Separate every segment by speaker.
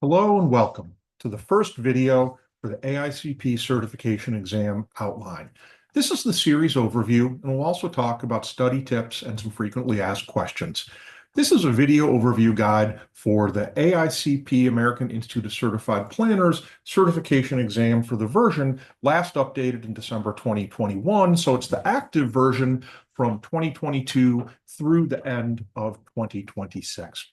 Speaker 1: Hello and welcome to the first video for the AICP certification exam outline. This is the series overview, and we'll also talk about study tips and some frequently asked questions. This is a video overview guide for the AICP, American Institute of Certified Planners, certification exam for the version last updated in December 2021. So it's the active version from 2022 through the end of 2026.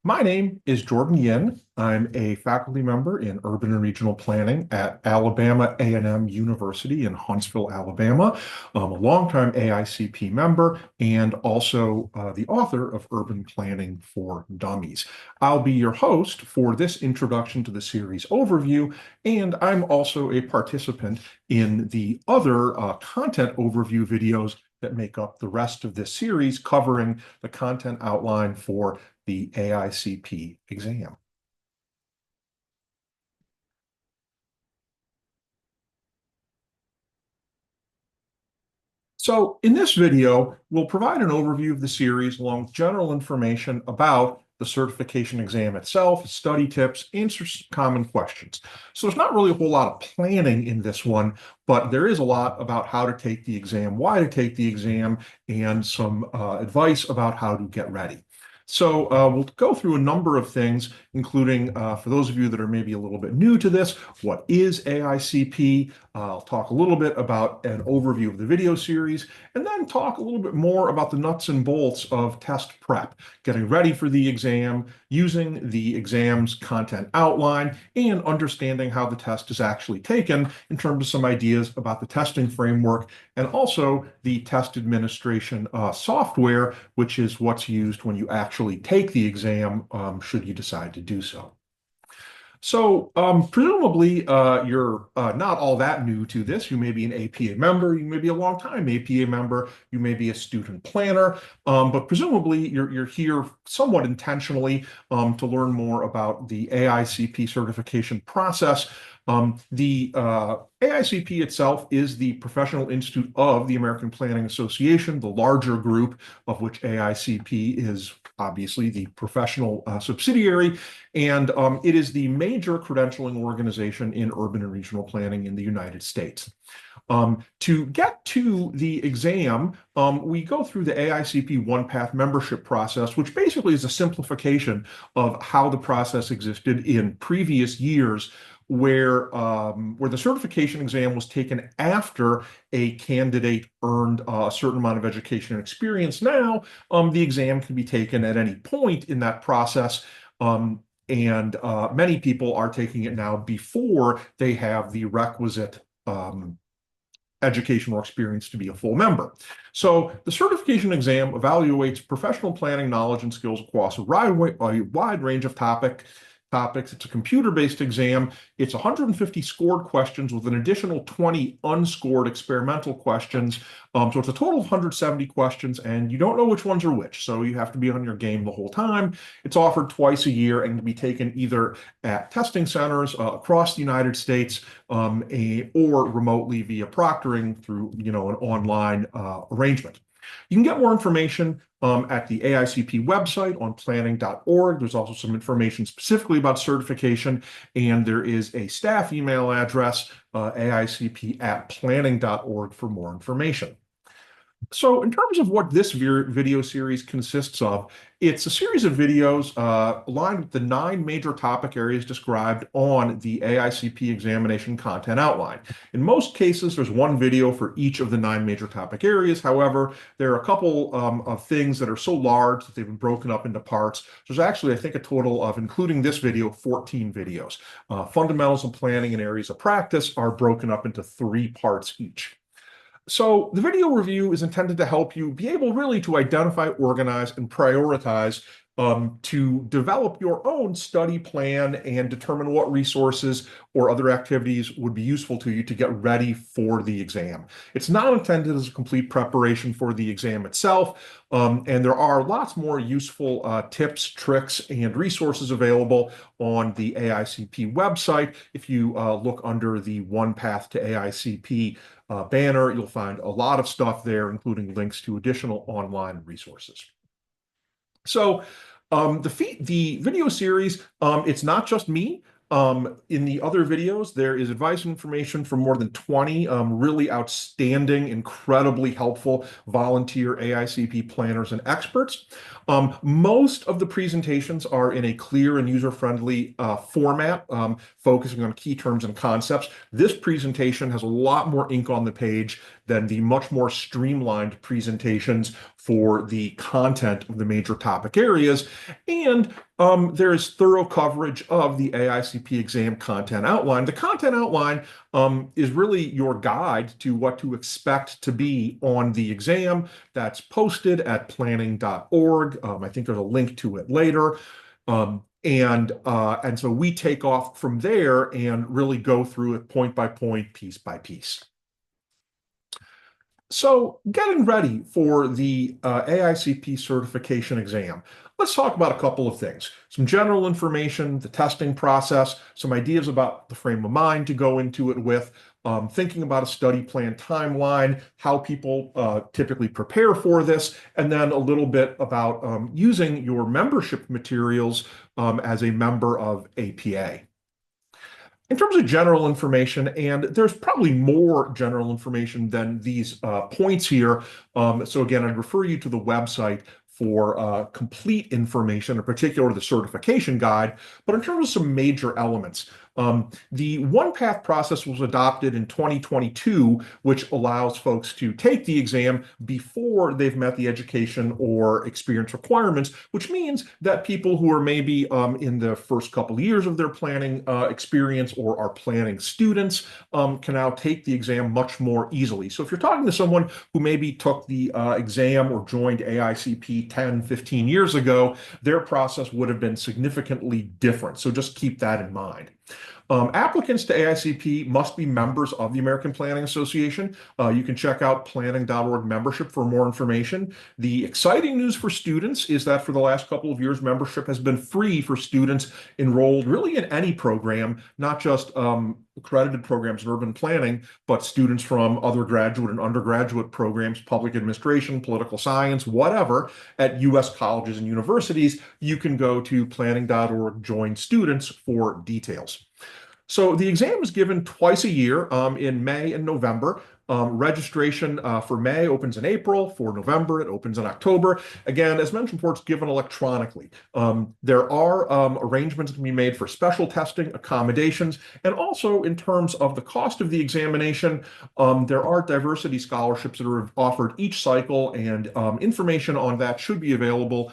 Speaker 1: My name is Jordan Yin. I'm a faculty member in urban and regional planning at Alabama A&M University in Huntsville, Alabama. I'm a longtime AICP member and also the author of Urban Planning for Dummies. I'll be your host for this introduction to the series overview, and I'm also a participant in the other content overview videos that make up the rest of this series, covering the content outline for the AICP exam. So in this video, we'll provide an overview of the series along with general information about the certification exam itself, study tips, answer common questions. So there's not really a whole lot of planning in this one, but there is a lot about how to take the exam, why to take the exam, and some advice about how to get ready. So we'll go through a number of things, including, for those of you that are maybe a little bit new to this, what is AICP? I'll talk a little bit about an overview of the video series, and then talk a little bit more about the nuts and bolts of test prep, getting ready for the exam, using the exam's content outline, and understanding how the test is actually taken in terms of some ideas about the testing framework, and also the test administration software, which is what's used when you actually take the exam, should you decide to do so. So presumably you're not all that new to this. You may be an APA member, you may be a longtime APA member, you may be a student planner, but presumably you're here somewhat intentionally to learn more about the AICP certification process. The AICP itself is the professional institute of the American Planning Association, the larger group of which AICP is obviously the professional subsidiary, and it is the major credentialing organization in urban and regional planning in the United States. To get to the exam, we go through the AICP one-path membership process, which basically is a simplification of how the process existed in previous years, where the certification exam was taken after a candidate earned a certain amount of education and experience. Now, the exam can be taken at any point in that process, and many people are taking it now before they have the requisite educational experience to be a full member. So the certification exam evaluates professional planning knowledge and skills across a wide range of topics. It's a computer-based exam. It's 150 scored questions with an additional 20 unscored experimental questions. So it's a total of 170 questions, and you don't know which ones are which. So you have to be on your game the whole time. It's offered twice a year and can be taken either at testing centers across the United States or remotely via proctoring through an online arrangement. You can get more information at the AICP website on planning.org. There's also some information specifically about certification, and there is a staff email address, aicp@planning.org, for more information. So in terms of what this video series consists of, it's a series of videos aligned with the 9 major topic areas described on the AICP examination content outline. In most cases, there's one video for each of the 9 major topic areas. However, there are a couple of things that are so large that they've been broken up into parts. There's actually, I think, a total of, including this video, 14 videos. Fundamentals of planning and areas of practice are broken up into 3 parts each. So the video review is intended to help you be able really to identify, organize, and prioritize to develop your own study plan and determine what resources or other activities would be useful to you to get ready for the exam. It's not intended as a complete preparation for the exam itself, and there are lots more useful tips, tricks, and resources available on the AICP website. If you look under the One Path to AICP banner, you'll find a lot of stuff there, including links to additional online resources. So The video series, it's not just me. In the other videos, there is advice and information from more than 20 really outstanding, incredibly helpful volunteer AICP planners and experts. Most of the presentations are in a clear and user-friendly format, focusing on key terms and concepts. This presentation has a lot more ink on the page than the much more streamlined presentations for the content of the major topic areas. And there is thorough coverage of the AICP exam content outline. The content outline is really your guide to what to expect to be on the exam. That's posted at planning.org. I think there's a link to it later. And so we take off from there and really go through it point by point, piece by piece. So getting ready for the AICP certification exam, let's talk about a couple of things. Some general information, the testing process, some ideas about the frame of mind to go into it with, thinking about a study plan timeline, how people typically prepare for this, and then a little bit about using your membership materials as a member of APA. In terms of general information, and there's probably more general information than these points here. So again, I'd refer you to the website for complete information, in particular the certification guide. But in terms of some major elements, the one-path process was adopted in 2022, which allows folks to take the exam before they've met the education or experience requirements, which means that people who are maybe in the first couple of years of their planning experience or are planning students can now take the exam much more easily. So if you're talking to someone who maybe took the exam or joined AICP 10, 15 years ago, their process would have been significantly different. So just keep that in mind. Applicants to AICP must be members of the American Planning Association. You can check out planning.org membership for more information. The exciting news for students is that for the last couple of years, membership has been free for students enrolled really in any program, not just accredited programs in urban planning, but students from other graduate and undergraduate programs, public administration, political science, whatever, at U.S. colleges and universities. You can go to planning.org, join students for details. So the exam is given twice a year in May and November. Registration for May opens in April. For November, it opens in October. Again, as mentioned before, it's given electronically. There are arrangements that can be made for special testing, accommodations, and also in terms of the cost of the examination, there are diversity scholarships that are offered each cycle, and information on that should be available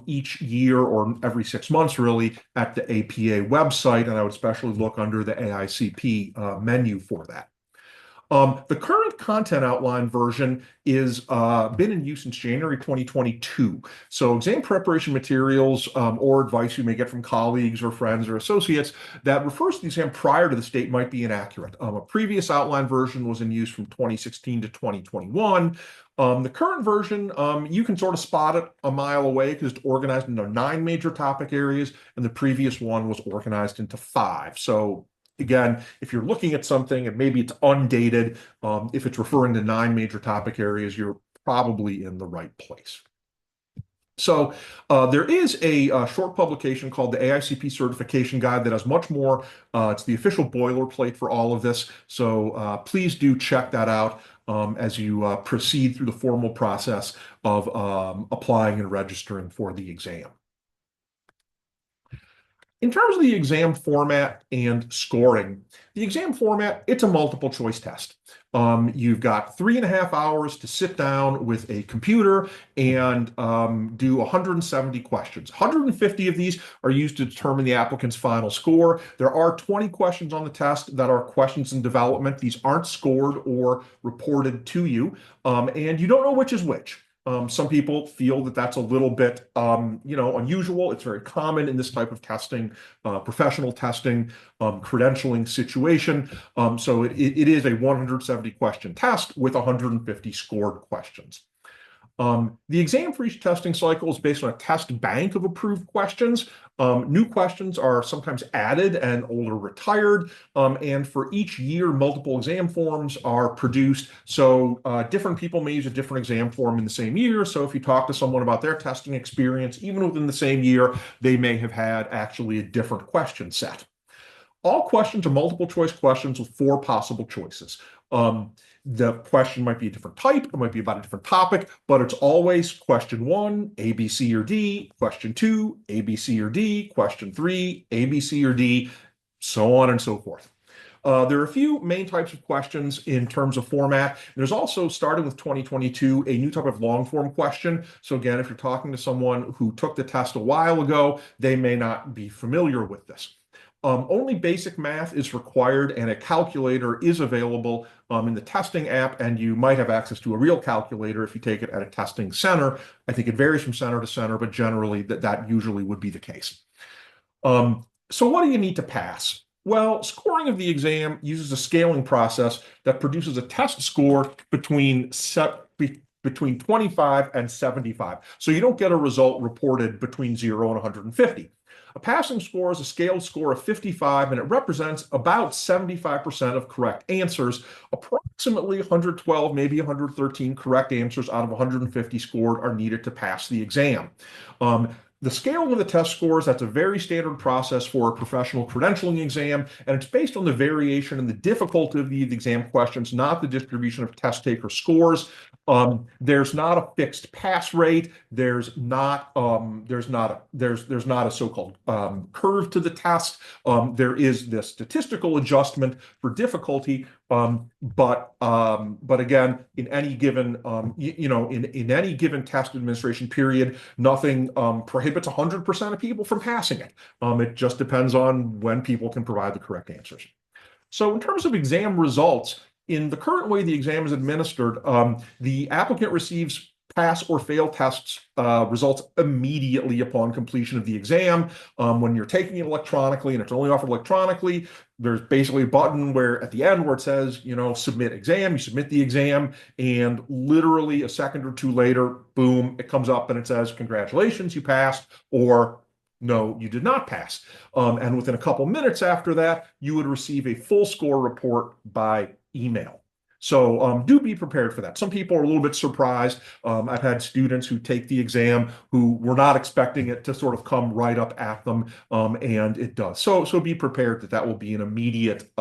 Speaker 1: each year or every 6 months, really, at the APA website, and I would especially look under the AICP menu for that. The current content outline version is been in use since January 2022. So exam preparation materials or advice you may get from colleagues or friends or associates that refers to the exam prior to this date might be inaccurate. A previous outline version was in use from 2016 to 2021. The current version, you can sort of spot it a mile away because it's organized into 9 major topic areas, and the previous one was organized into 5. So again, if you're looking at something and maybe it's undated, if it's referring to 9 major topic areas, you're probably in the right place. So there is a short publication called the AICP Certification Guide that has much more. It's the official boilerplate for all of this. So please do check that out as you proceed through the formal process of applying and registering for the exam. In terms of the exam format and scoring, the exam format, it's a multiple choice test. You've got 3.5 hours to sit down with a computer and do 170 questions. 150 of these are used to determine the applicant's final score. There are 20 questions on the test that are questions in development. These aren't scored or reported to you, and you don't know which is which. Some people feel that that's a little bit, unusual. It's very common in this type of testing, professional testing, credentialing situation. So it is a 170 question test with 150 scored questions. The exam for each testing cycle is based on a test bank of approved questions. New questions are sometimes added and older retired. And for each year, multiple exam forms are produced. So different people may use a different exam form in the same year. So if you talk to someone about their testing experience, even within the same year, they may have had actually a different question set. All questions are multiple choice questions with 4 possible choices. The question might be a different type, it might be about a different topic, but it's always question 1, A, B, C, or D, question 2, A, B, C, or D, question 3, A, B, C, or D, so on and so forth. There are a few main types of questions in terms of format. There's also, starting with 2022, a new type of long form question. So again, if you're talking to someone who took the test a while ago, they may not be familiar with this. Only basic math is required, and a calculator is available in the testing app, and you might have access to a real calculator if you take it at a testing center. I think it varies from center to center, but generally that usually would be the case. So what do you need to pass? Well, scoring of the exam uses a scaling process that produces a test score between 25 and 75. So you don't get a result reported between 0 and 150. A passing score is a scaled score of 55, and it represents about 75% of correct answers. Approximately 112, maybe 113 correct answers out of 150 scored are needed to pass the exam. The scaling of the test scores, that's a very standard process for a professional credentialing exam, and it's based on the variation in the difficulty of the exam questions, not the distribution of test taker scores. There's not a fixed pass rate. There's not a so-called curve to the test. There is this statistical adjustment for difficulty, but again, in any given in any given test administration period, nothing prohibits 100% of people from passing it. It just depends on when people can provide the correct answers. So in terms of exam results, in the current way the exam is administered, the applicant receives pass or fail tests results immediately upon completion of the exam. When you're taking it electronically and it's only offered electronically, there's basically a button where at the end where it says, submit exam, you submit the exam, and literally a second or two later, boom, it comes up and it says, congratulations, you passed, or no, you did not pass. And within a couple minutes after that, you would receive a full score report by email. So do be prepared for that. Some people are a little bit surprised. I've had students who take the exam who were not expecting it to sort of come right up at them, and it does. So be prepared that will be an immediate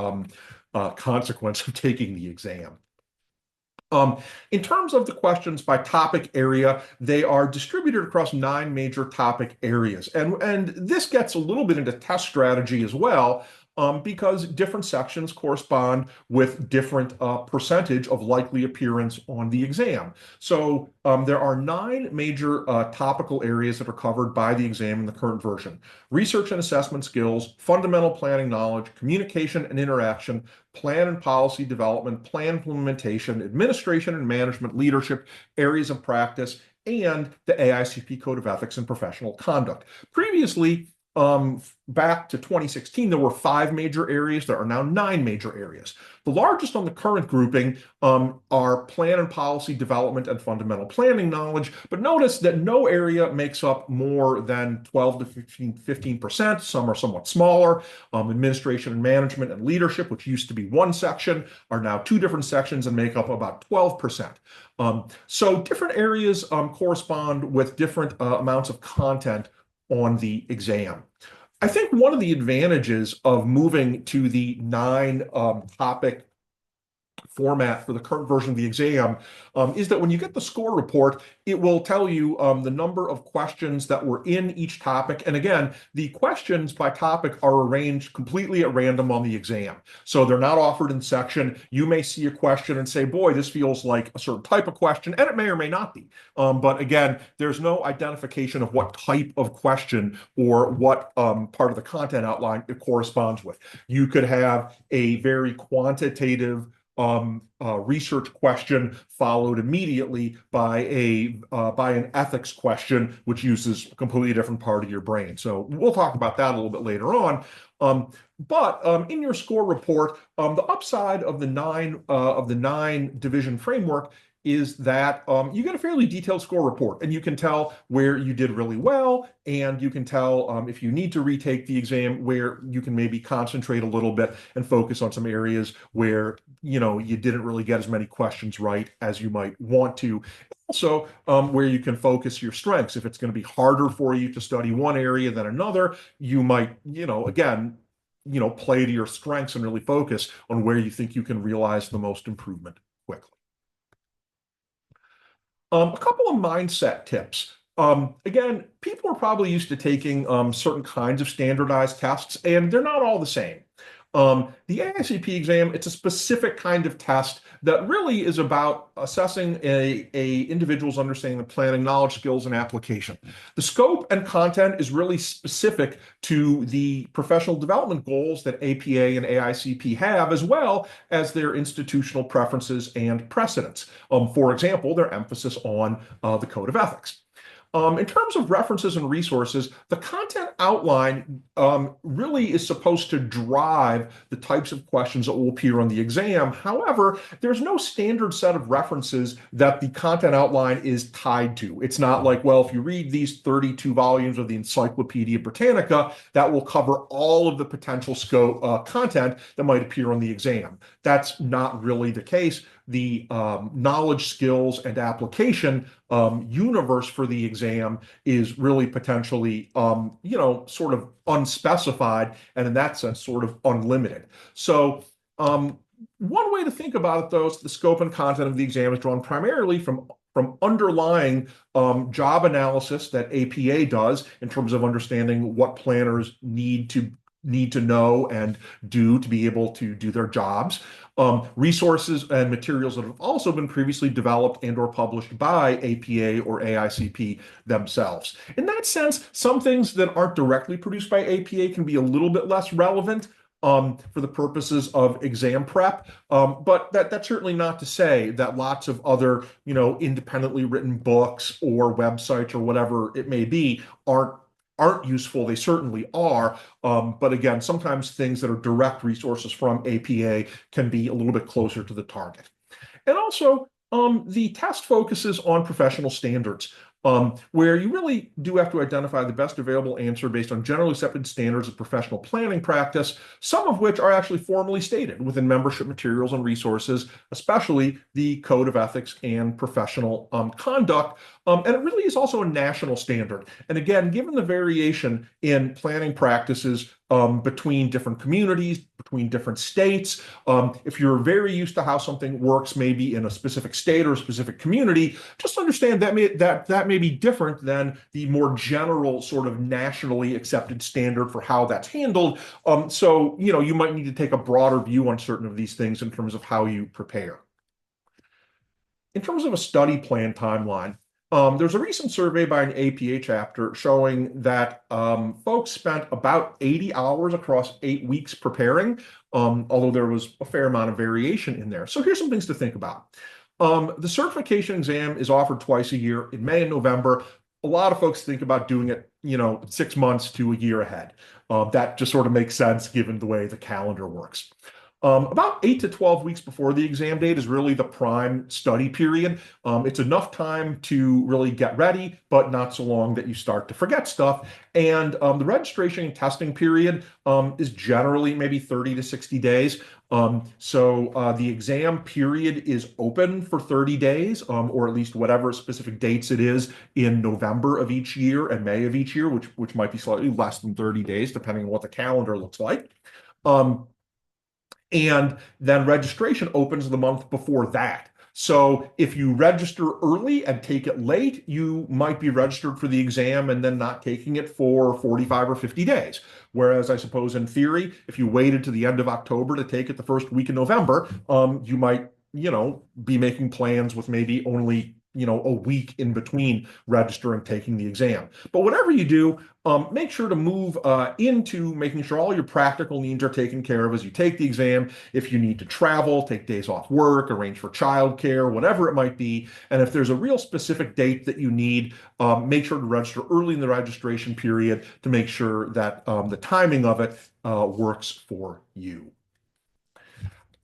Speaker 1: consequence of taking the exam. In terms of the questions by topic area, they are distributed across 9 major topic areas. And this gets a little bit into test strategy as well, because different sections correspond with different percentage of likely appearance on the exam. So there are 9 major topical areas that are covered by the exam in the current version: research and assessment skills, fundamental planning knowledge, communication and interaction, plan and policy development, plan implementation, administration and management, leadership, areas of practice, and the AICP Code of Ethics and Professional Conduct. Previously, back to 2016, there were 5 major areas. There are now 9 major areas. The largest on the current grouping are plan and policy development and fundamental planning knowledge. But notice that no area makes up more than 12 to 15%. Some are somewhat smaller. Administration and management and leadership, which used to be 1 section, are now 2 different sections and make up about 12%. So different areas correspond with different amounts of content on the exam. I think one of the advantages of moving to the 9 topic format for the current version of the exam is that when you get the score report, it will tell you the number of questions that were in each topic. And again, the questions by topic are arranged completely at random on the exam. So they're not offered in section. You may see a question and say, boy, this feels like a certain type of question, and it may or may not be. But again, there's no identification of what type of question or what part of the content outline it corresponds with. You could have a very quantitative research question followed immediately by an ethics question, which uses a completely different part of your brain. So we'll talk about that a little bit later on. But in your score report, the upside of the nine division framework is that you get a fairly detailed score report, and you can tell where you did really well, and you can tell if you need to retake the exam, where you can maybe concentrate a little bit and focus on some areas where you didn't really get as many questions right as you might want to. Also, where you can focus your strengths. If it's going to be harder for you to study one area than another, you might, again, play to your strengths and really focus on where you think you can realize the most improvement quickly. A couple of mindset tips. Again, people are probably used to taking certain kinds of standardized tests, and they're not all the same. The AICP exam, it's a specific kind of test that really is about assessing a individual's understanding of planning, knowledge, skills, and application. The scope and content is really specific to the professional development goals that APA and AICP have, as well as their institutional preferences and precedents. For example, their emphasis on the Code of Ethics. In terms of references and resources, the content outline really is supposed to drive the types of questions that will appear on the exam. However, there's no standard set of references that the content outline is tied to. It's not like, well, if you read these 32 volumes of the Encyclopedia Britannica, that will cover all of the potential scope content that might appear on the exam. That's not really the case. The knowledge, skills, and application universe for the exam is really potentially, sort of unspecified, and in that sense, sort of unlimited. So one way to think about it, though, is the scope and content of the exam is drawn primarily from underlying job analysis that APA does in terms of understanding what planners need to know and do to be able to do their jobs. Resources and materials that have also been previously developed and or published by APA or AICP themselves. In that sense, some things that aren't directly produced by APA can be a little bit less relevant for the purposes of exam prep. But that's certainly not to say that lots of other, independently written books or websites or whatever it may be aren't useful. They certainly are. But again, sometimes things that are direct resources from APA can be a little bit closer to the target. And also, the test focuses on professional standards, where you really do have to identify the best available answer based on generally accepted standards of professional planning practice, some of which are actually formally stated within membership materials and resources, especially the Code of Ethics and Professional Conduct. And it really is also a national standard. And again, given the variation in planning practices between different communities, between different states, if you're very used to how something works, maybe in a specific state or a specific community, just understand that may be different than the more general sort of nationally accepted standard for how that's handled. So, you might need to take a broader view on certain of these things in terms of how you prepare. In terms of a study plan timeline, there's a recent survey by an APA chapter showing that folks spent about 80 hours across 8 weeks preparing, although there was a fair amount of variation in there. So here's some things to think about. The certification exam is offered twice a year in May and November. A lot of folks think about doing it, 6 months to a year ahead. That just sort of makes sense given the way the calendar works. About 8 to 12 weeks before the exam date is really the prime study period. It's enough time to really get ready, but not so long that you start to forget stuff. And the registration and testing period is generally maybe 30 to 60 days. So the exam period is open for 30 days, or at least whatever specific dates it is in November of each year and May of each year, which might be slightly less than 30 days, depending on what the calendar looks like. And then registration opens the month before that. So if you register early and take it late, you might be registered for the exam and then not taking it for 45 or 50 days. Whereas I suppose in theory, if you waited to the end of October to take it the first week in November, you might, be making plans with maybe only a week in between registering and taking the exam. But whatever you do, make sure to move into making sure all your practical needs are taken care of as you take the exam. If you need to travel, take days off work, arrange for childcare, whatever it might be. And if there's a real specific date that you need, make sure to register early in the registration period to make sure that the timing of it works for you.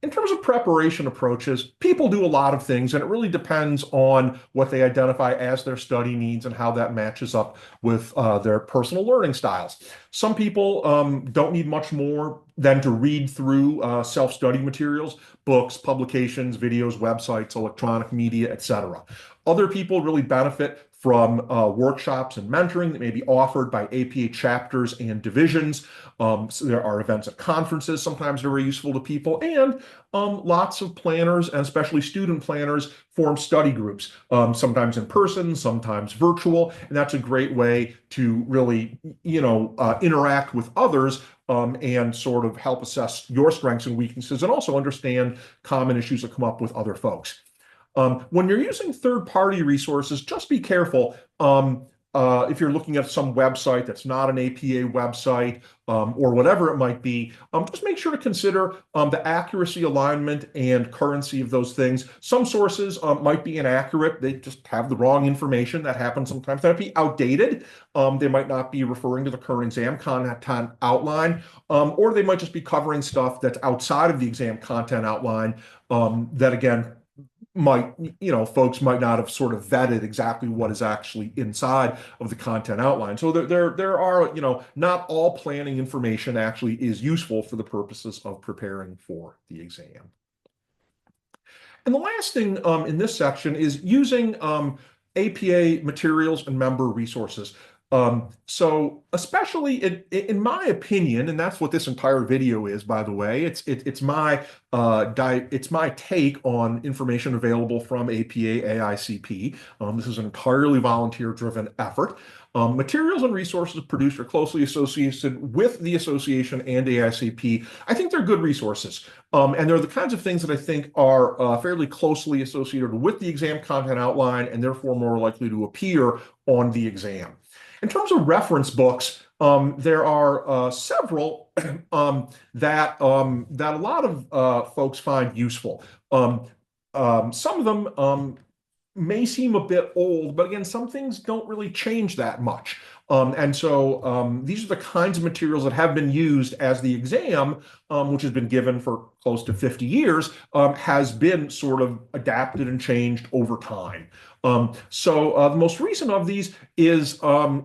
Speaker 1: In terms of preparation approaches, people do a lot of things, and it really depends on what they identify as their study needs and how that matches up with their personal learning styles. Some people don't need much more than to read through self-study materials, books, publications, videos, websites, electronic media, etc. Other people really benefit from workshops and mentoring that may be offered by APA chapters and divisions. So there are events at conferences, sometimes very useful to people, and lots of planners, and especially student planners, form study groups, sometimes in person, sometimes virtual, and that's a great way to really, interact with others and sort of help assess your strengths and weaknesses, and also understand common issues that come up with other folks. When you're using third-party resources, just be careful. If you're looking at some website that's not an APA website or whatever it might be, just make sure to consider the accuracy, alignment, and currency of those things. Some sources might be inaccurate. They just have the wrong information. That happens sometimes. They might be outdated. They might not be referring to the current exam content outline, or they might just be covering stuff that's outside of the exam content outline that, again, folks might not have sort of vetted exactly what is actually inside of the content outline. So there are, not all planning information actually is useful for the purposes of preparing for the exam. And the last thing in this section is using APA materials and member resources. So especially in my opinion, and that's what this entire video is, by the way, it's my take on information available from APA AICP. This is an entirely volunteer-driven effort. Materials and resources produced are closely associated with the association and AICP. I think they're good resources. And they're the kinds of things that I think are fairly closely associated with the exam content outline and therefore more likely to appear on the exam. In terms of reference books, there are several that a lot of folks find useful. Some of them may seem a bit old, but again, some things don't really change that much. And so these are the kinds of materials that have been used as the exam, which has been given for close to 50 years, has been sort of adapted and changed over time. So the most recent of these is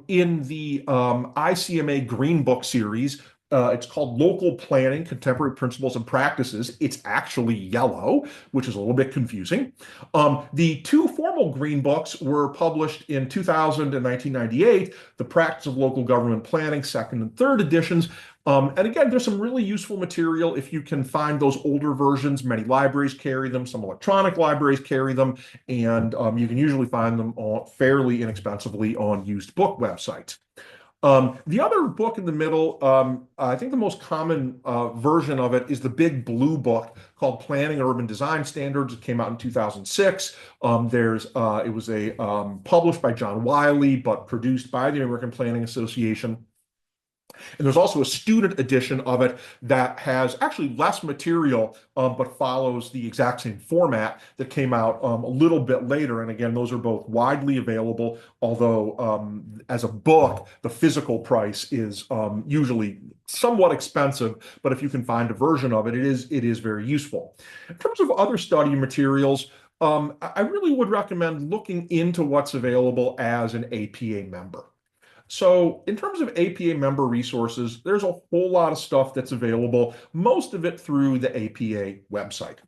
Speaker 1: in the ICMA Green Book series. It's called Local Planning, Contemporary Principles and Practices. It's actually yellow, which is a little bit confusing. The two formal green books were published in 2000 and 1998, The Practice of Local Government Planning, second and third editions. And again, there's some really useful material if you can find those older versions. Many libraries carry them, some electronic libraries carry them, and you can usually find them fairly inexpensively on used book websites. The other book in the middle, I think the most common version of it is the big blue book called Planning and Urban Design Standards. It came out in 2006. It was published by John Wiley, but produced by the American Planning Association. And there's also a student edition of it that has actually less material, but follows the exact same format that came out a little bit later. And again, those are both widely available, although as a book, the physical price is usually somewhat expensive. But if you can find a version of it, it is very useful. In terms of other study materials, I really would recommend looking into what's available as an APA member. So in terms of APA member resources, there's a whole lot of stuff that's available, most of it through the APA website.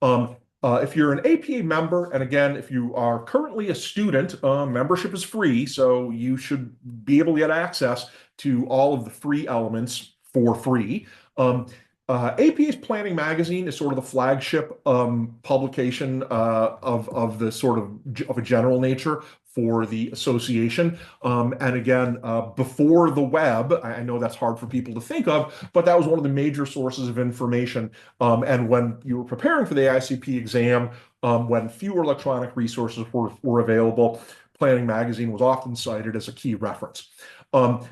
Speaker 1: If you're an APA member, and again, if you are currently a student, membership is free, so you should be able to get access to all of the free elements for free. APA's Planning Magazine is sort of the flagship publication of the sort of a general nature for the association. And again, before the web, I know that's hard for people to think of, but that was one of the major sources of information. And when you were preparing for the AICP exam, when fewer electronic resources were available, Planning Magazine was often cited as a key reference.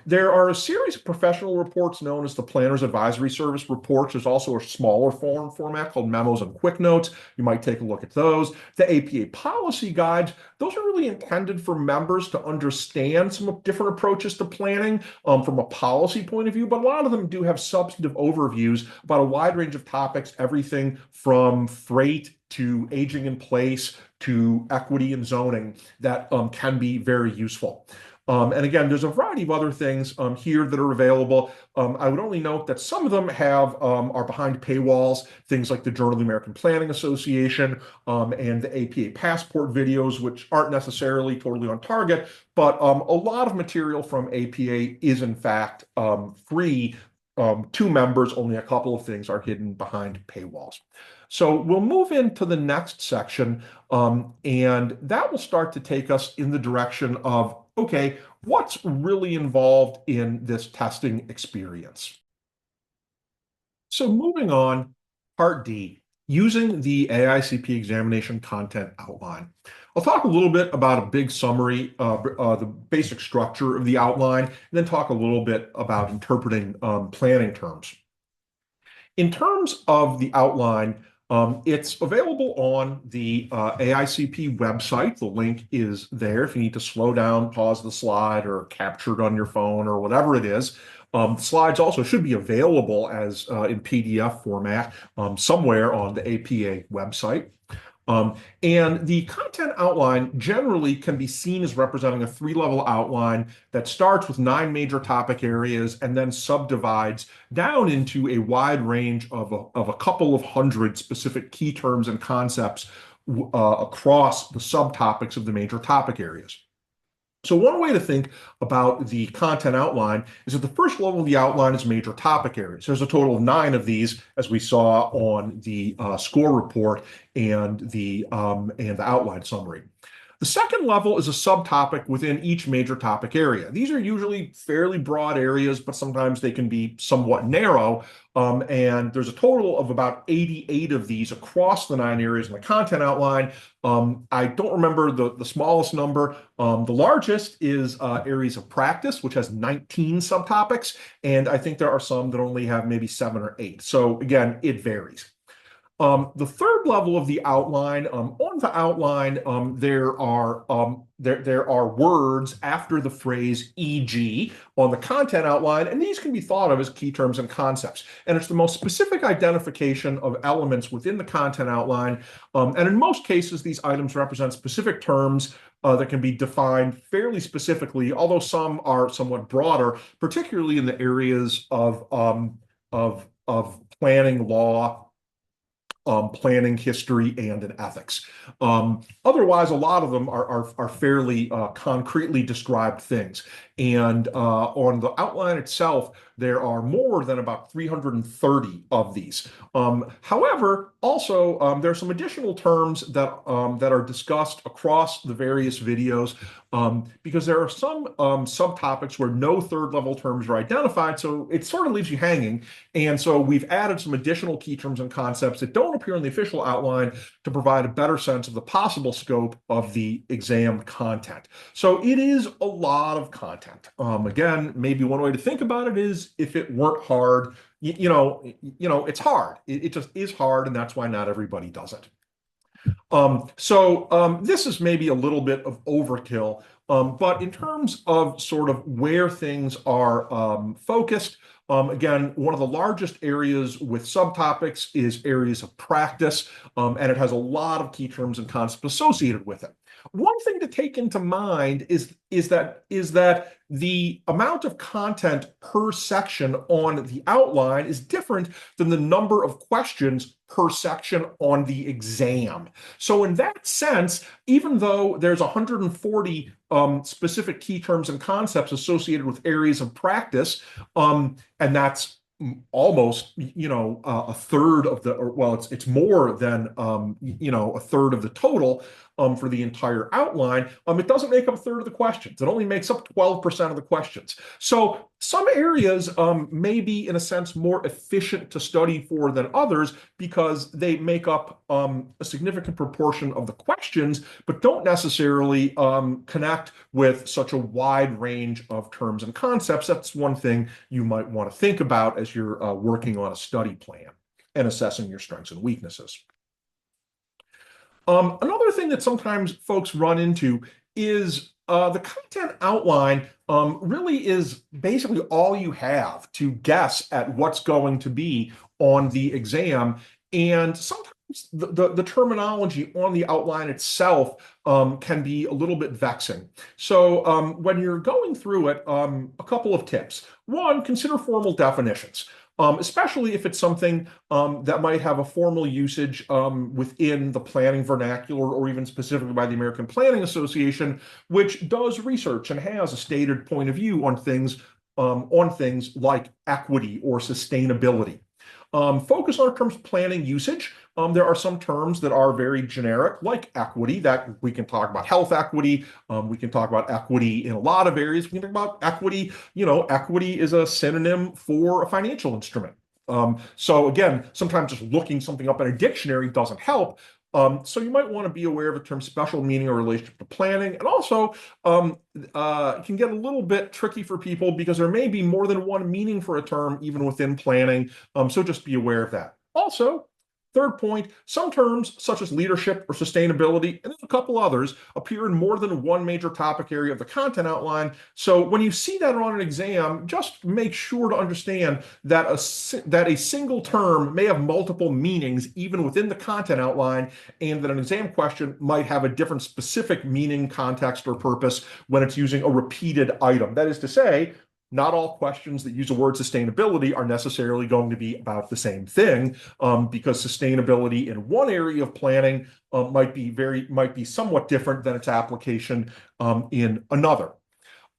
Speaker 1: There are a series of professional reports known as the Planner's Advisory Service reports. There's also a smaller format called memos and quick notes. You might take a look at those. The APA policy guides, those are really intended for members to understand some different approaches to planning from a policy point of view, but a lot of them do have substantive overviews about a wide range of topics, everything from freight to aging in place to equity and zoning that can be very useful. And again, there's a variety of other things here that are available. I would only note that some of them are behind paywalls, things like the Journal of the American Planning Association and the APA Passport videos, which aren't necessarily totally on target, but a lot of material from APA is in fact free to members. Only a couple of things are hidden behind paywalls. So we'll move into the next section, and that will start to take us in the direction of, okay, what's really involved in this testing experience? So moving on, Part D, using the AICP examination content outline. I'll talk a little bit about a big summary, the basic structure of the outline, and then talk a little bit about interpreting planning terms. In terms of the outline, it's available on the AICP website. The link is there if you need to slow down, pause the slide, or capture it on your phone or whatever it is. The slides also should be available as in PDF format somewhere on the APA website. And the content outline generally can be seen as representing a three-level outline that starts with 9 major topic areas and then subdivides down into a wide range of a couple of hundred specific key terms and concepts across the subtopics of the major topic areas. So one way to think about the content outline is that the first level of the outline is major topic areas. There's a total of 9 of these, as we saw on the score report and the outline summary. The second level is a subtopic within each major topic area. These are usually fairly broad areas, but sometimes they can be somewhat narrow. And there's a total of about 88 of these across the 9 areas in the content outline. I don't remember the smallest number. The largest is areas of practice, which has 19 subtopics. And I think there are some that only have maybe 7 or 8. So again, it varies. The third level of the outline, on the outline, there are words after the phrase e.g. on the content outline, and these can be thought of as key terms and concepts. And it's the most specific identification of elements within the content outline. And in most cases, these items represent specific terms that can be defined fairly specifically, although some are somewhat broader, particularly in the areas of planning law, planning history, and in ethics. Otherwise, a lot of them are fairly concretely described things. And on the outline itself, there are more than about 330 of these. However, also, there are some additional terms that are discussed across the various videos because there are some subtopics where no third level terms are identified, so it sort of leaves you hanging. And so we've added some additional key terms and concepts that don't appear in the official outline to provide a better sense of the possible scope of the exam content. So it is a lot of content. Again, maybe one way to think about it is if it weren't hard, it's hard. It just is hard, and that's why not everybody does it. This is maybe a little bit of overkill, but in terms of sort of where things are focused, again, one of the largest areas with subtopics is areas of practice, and it has a lot of key terms and concepts associated with it. One thing to take into mind is that the amount of content per section on the outline is different than the number of questions per section on the exam. So in that sense, even though there's 140 specific key terms and concepts associated with areas of practice, and that's almost a third of the, well, it's more than a third of the total. for the entire outline, it doesn't make up a third of the questions. It only makes up 12% of the questions. So some areas may be, in a sense, more efficient to study for than others because they make up a significant proportion of the questions, but don't necessarily connect with such a wide range of terms and concepts. That's one thing you might want to think about as you're working on a study plan and assessing your strengths and weaknesses. Another thing that sometimes folks run into is the content outline really is basically all you have to guess at what's going to be on the exam. And sometimes the terminology on the outline itself can be a little bit vexing. So when you're going through it, a couple of tips. One, consider formal definitions. Especially if it's something that might have a formal usage within the planning vernacular or even specifically by the American Planning Association, which does research and has a stated point of view on things like equity or sustainability. Focus on terms of planning usage. There are some terms that are very generic, like equity, that we can talk about health equity. We can talk about equity in a lot of areas. We can talk about equity. Equity is a synonym for a financial instrument. So again, sometimes just looking something up in a dictionary doesn't help. So you might want to be aware of the term special meaning or relationship to planning. And also, it can get a little bit tricky for people because there may be more than one meaning for a term, even within planning. So just be aware of that. Also, third point, some terms such as leadership or sustainability, and a couple others, appear in more than one major topic area of the content outline. So when you see that on an exam, just make sure to understand that a single term may have multiple meanings even within the content outline, and that an exam question might have a different specific meaning, context, or purpose when it's using a repeated item. That is to say, not all questions that use the word sustainability are necessarily going to be about the same thing, because sustainability in one area of planning might be somewhat different than its application in another.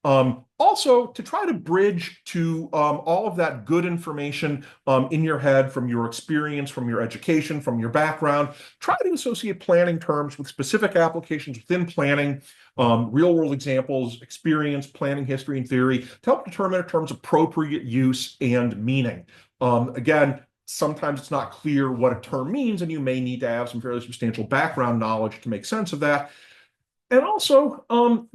Speaker 1: Also, to try to bridge to all of that good information in your head from your experience, from your education, from your background, try to associate planning terms with specific applications within planning, real-world examples, experience, planning history, and theory to help determine a term's appropriate use and meaning. Again, sometimes it's not clear what a term means, and you may need to have some fairly substantial background knowledge to make sense of that. And also,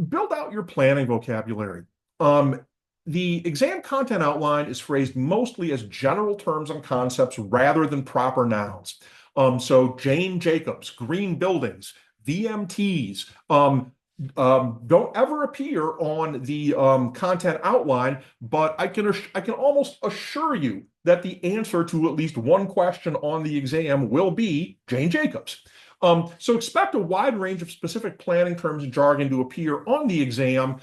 Speaker 1: build out your planning vocabulary. The exam content outline is phrased mostly as general terms and concepts rather than proper nouns. So Jane Jacobs, green buildings, VMTs, don't ever appear on the content outline, but I can almost assure you that the answer to at least one question on the exam will be Jane Jacobs. So expect a wide range of specific planning terms and jargon to appear on the exam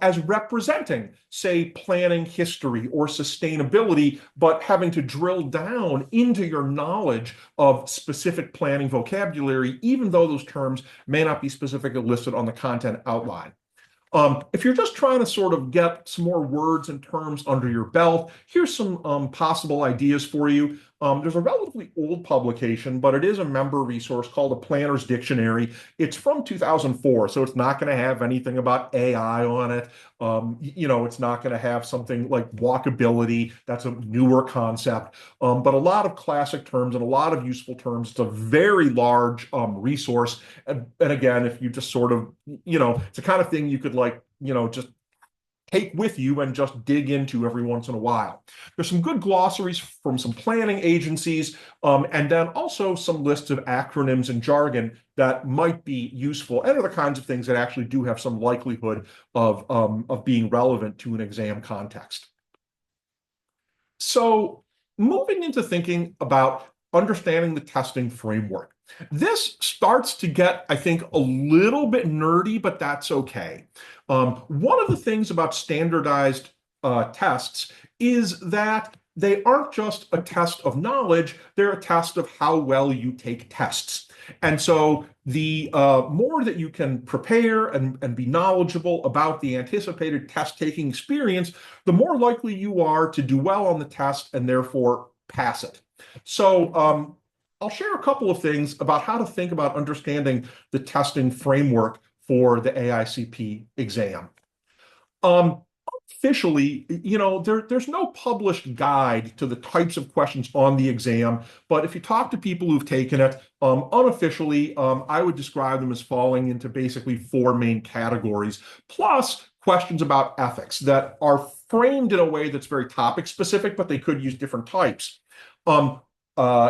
Speaker 1: as representing, say, planning history or sustainability, but having to drill down into your knowledge of specific planning vocabulary, even though those terms may not be specifically listed on the content outline. If you're just trying to sort of get some more words and terms under your belt, here's some possible ideas for you. There's a relatively old publication, but it is a member resource called a Planner's Dictionary. It's from 2004, so it's not going to have anything about AI on it. It's not going to have something like walkability. That's a newer concept, but a lot of classic terms and a lot of useful terms. It's a very large resource. And again, if you just sort of, it's the kind of thing you could just take with you and just dig into every once in a while. There's some good glossaries from some planning agencies, and then also some lists of acronyms and jargon that might be useful and are the kinds of things that actually do have some likelihood of being relevant to an exam context. So moving into thinking about understanding the testing framework. This starts to get, I think, a little bit nerdy, but that's okay. One of the things about standardized tests is that they aren't just a test of knowledge, they're a test of how well you take tests. And so the more that you can prepare and be knowledgeable about the anticipated test-taking experience, the more likely you are to do well on the test and therefore pass it. So I'll share a couple of things about how to think about understanding the testing framework for the AICP exam. Officially, there's no published guide to the types of questions on the exam, but if you talk to people who've taken it, unofficially, I would describe them as falling into basically four main categories, plus questions about ethics that are framed in a way that's very topic specific, but they could use different types.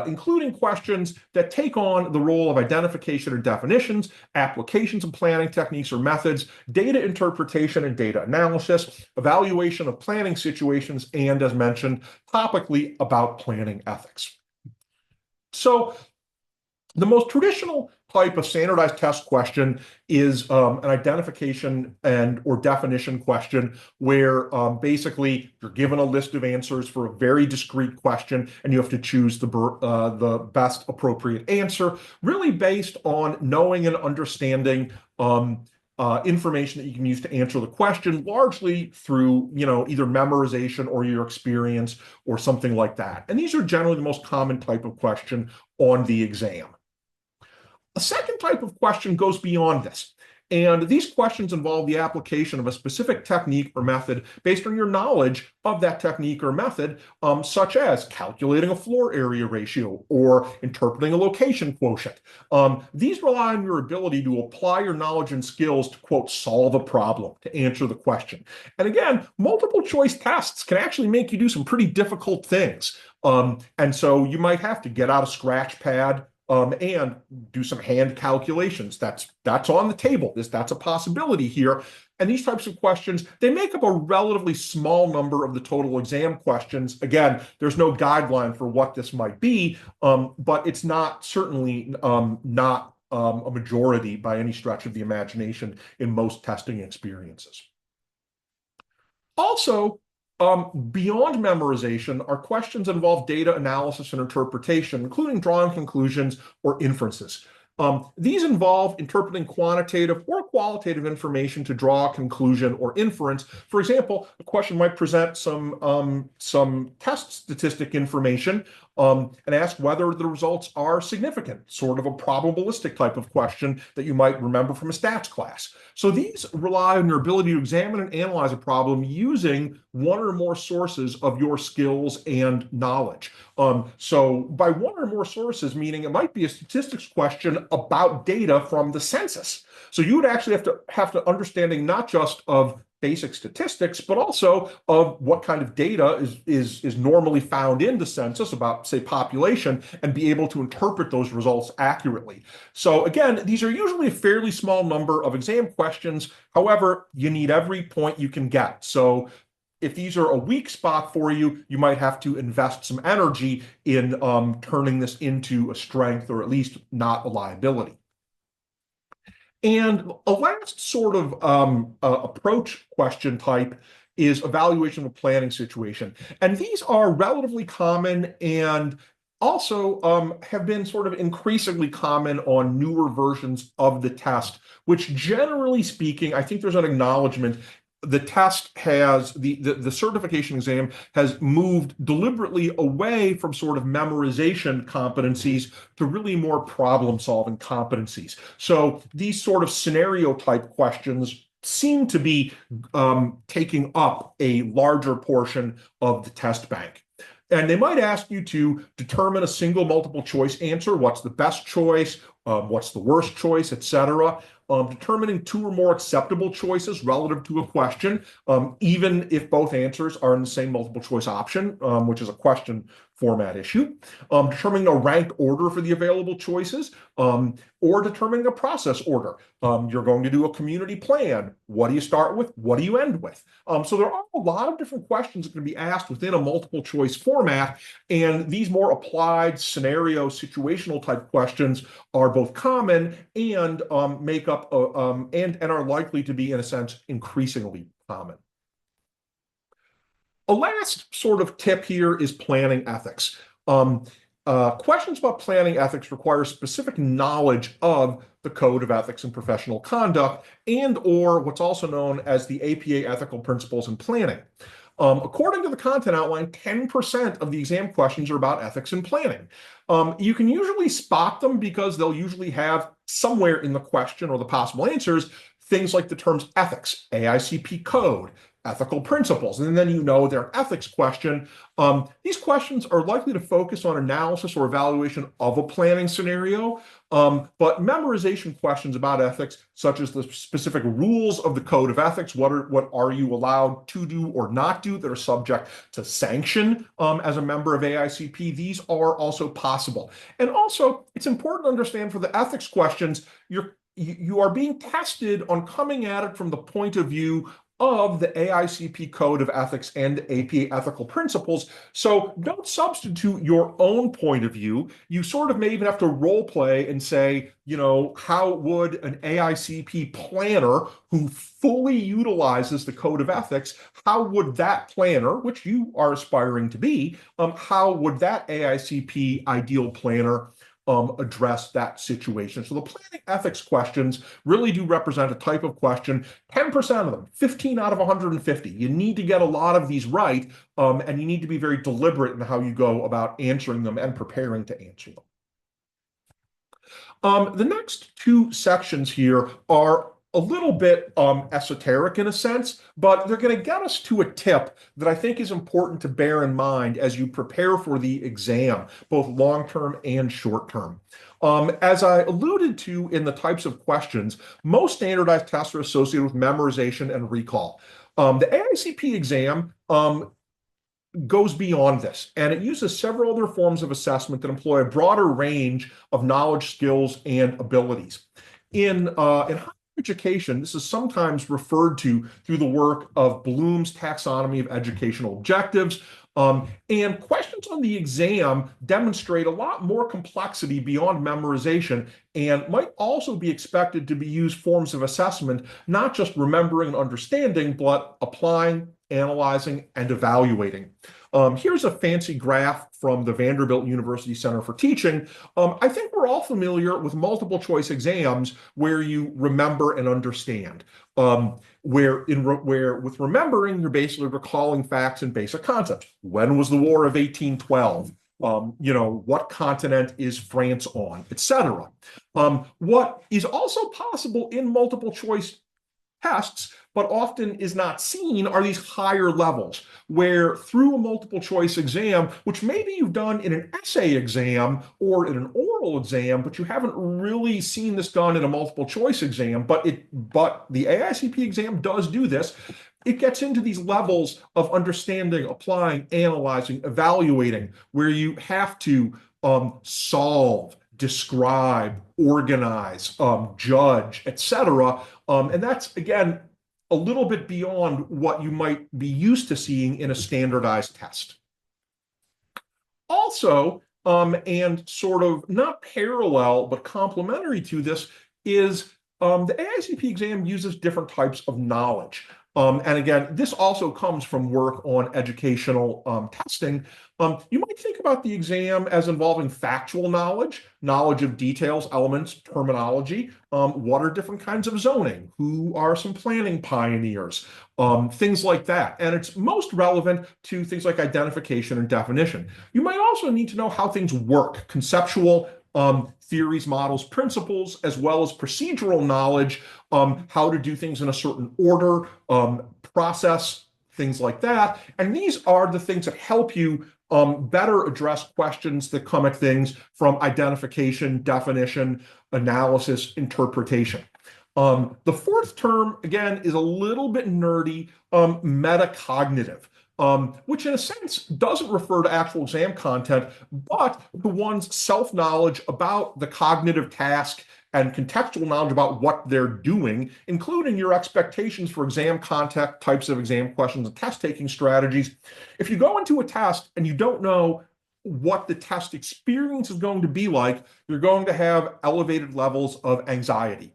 Speaker 1: Including questions that take on the role of identification or definitions, applications of planning techniques or methods, data interpretation and data analysis, evaluation of planning situations, and as mentioned, topically about planning ethics. So the most traditional type of standardized test question is an identification or definition question where basically you're given a list of answers for a very discrete question and you have to choose the best appropriate answer, really based on knowing and understanding information that you can use to answer the question, largely through either memorization or your experience or something like that. And these are generally the most common type of question on the exam. A second type of question goes beyond this, and these questions involve the application of a specific technique or method based on your knowledge of that technique or method, such as calculating a floor area ratio or interpreting a location quotient. These rely on your ability to apply your knowledge and skills to, quote, solve a problem, to answer the question. And again, multiple choice tests can actually make you do some pretty difficult things. And so you might have to get out a scratch pad, and do some hand calculations. That's on the table. That's a possibility here. And these types of questions, they make up a relatively small number of the total exam questions. Again, there's no guideline for what this might be, but it's certainly not a majority by any stretch of the imagination in most testing experiences. Also, beyond memorization are questions that involve data analysis and interpretation, including drawing conclusions or inferences. These involve interpreting quantitative or qualitative information to draw a conclusion or inference. For example, a question might present some test statistic information and ask whether the results are significant, sort of a probabilistic type of question that you might remember from a stats class. So these rely on your ability to examine and analyze a problem using one or more sources of your skills and knowledge. So by one or more sources, meaning it might be a statistics question about data from the census. So you would actually have to understanding not just of basic statistics, but also of what kind of data is normally found in the census about, say, population, and be able to interpret those results accurately. So again, these are usually a fairly small number of exam questions. However, you need every point you can get. So if these are a weak spot for you, you might have to invest some energy in turning this into a strength, or at least not a liability. And a last sort of approach question type is evaluation of a planning situation. And these are relatively common and also have been sort of increasingly common on newer versions of the test, which generally speaking, I think there's an acknowledgement the test has, the certification exam has moved deliberately away from sort of memorization competencies to really more problem-solving competencies. So these sort of scenario type questions seem to be taking up a larger portion of the test bank. And they might ask you to determine a single multiple choice answer. What's the best choice? What's the worst choice, etc. Determining two or more acceptable choices relative to a question, even if both answers are in the same multiple choice option, which is a question format issue. Determining a ranked order for the available choices, or determining a process order. You're going to do a community plan. What do you start with? What do you end with? So there are a lot of different questions that can be asked within a multiple choice format, and these more applied scenario situational type questions are both common and make up and are likely to be, in a sense, increasingly common. A last sort of tip here is planning ethics. Questions about planning ethics require specific knowledge of the Code of Ethics and Professional Conduct, and or what's also known as the APA Ethical Principles in Planning. According to the content outline, 10% of the exam questions are about ethics and planning. You can usually spot them because they'll usually have somewhere in the question or the possible answers things like the terms ethics, AICP code, ethical principles, and then you know they're an ethics question. These questions are likely to focus on analysis or evaluation of a planning scenario, but memorization questions about ethics, such as the specific rules of the code of ethics, what are you allowed to do or not do that are subject to sanction as a member of AICP, these are also possible. And also, it's important to understand for the ethics questions, you are being tested on coming at it from the point of view of the AICP Code of Ethics and APA ethical principles. So don't substitute your own point of view. You sort of may even have to role play and say, how would an AICP planner who fully utilizes the Code of Ethics, how would that planner, which you are aspiring to be, how would that AICP ideal planner address that situation? So the planning ethics questions really do represent a type of question. 10% of them, 15 out of 150. You need to get a lot of these right, and you need to be very deliberate in how you go about answering them and preparing to answer them. The next two sections here are a little bit esoteric in a sense, but they're going to get us to a tip that I think is important to bear in mind as you prepare for the exam, both long-term and short-term. As I alluded to in the types of questions, most standardized tests are associated with memorization and recall. The AICP exam goes beyond this, and it uses several other forms of assessment that employ a broader range of knowledge, skills, and abilities. In higher education, this is sometimes referred to through the work of Bloom's taxonomy of educational objectives. And questions on the exam demonstrate a lot more complexity beyond memorization and might also be expected to be used forms of assessment, not just remembering and understanding, but applying, analyzing, and evaluating. Here's a fancy graph from the Vanderbilt University Center for Teaching. I think we're all familiar with multiple choice exams where you remember and understand. Where with remembering, you're basically recalling facts and basic concepts. When was the War of 1812? What continent is France on, etc. What is also possible in multiple choice tests, but often is not seen, are these higher levels where through a multiple choice exam, which maybe you've done in an essay exam or in an oral exam, but you haven't really seen this done in a multiple choice exam, but the AICP exam does do this. It gets into these levels of understanding, applying, analyzing, evaluating, where you have to solve, describe, organize, judge, etc. And that's, again, a little bit beyond what you might be used to seeing in a standardized test. Also, and sort of not parallel, but complementary to this, is the AICP exam uses different types of knowledge. And again, this also comes from work on educational testing. You might think about the exam as involving factual knowledge, knowledge of details, elements, terminology. What are different kinds of zoning? Who are some planning pioneers? Things like that. And it's most relevant to things like identification and definition. You might also need to know how things work, conceptual theories, models, principles, as well as procedural knowledge, how to do things in a certain order, process, things like that. And these are the things that help you better address questions that come at things from identification, definition, analysis, interpretation. The fourth term, again, is a little bit nerdy, metacognitive. Which in a sense doesn't refer to actual exam content, but to one's self-knowledge about the cognitive task and contextual knowledge about what they're doing, including your expectations for exam content, types of exam questions, and test-taking strategies. If you go into a test and you don't know what the test experience is going to be like, you're going to have elevated levels of anxiety.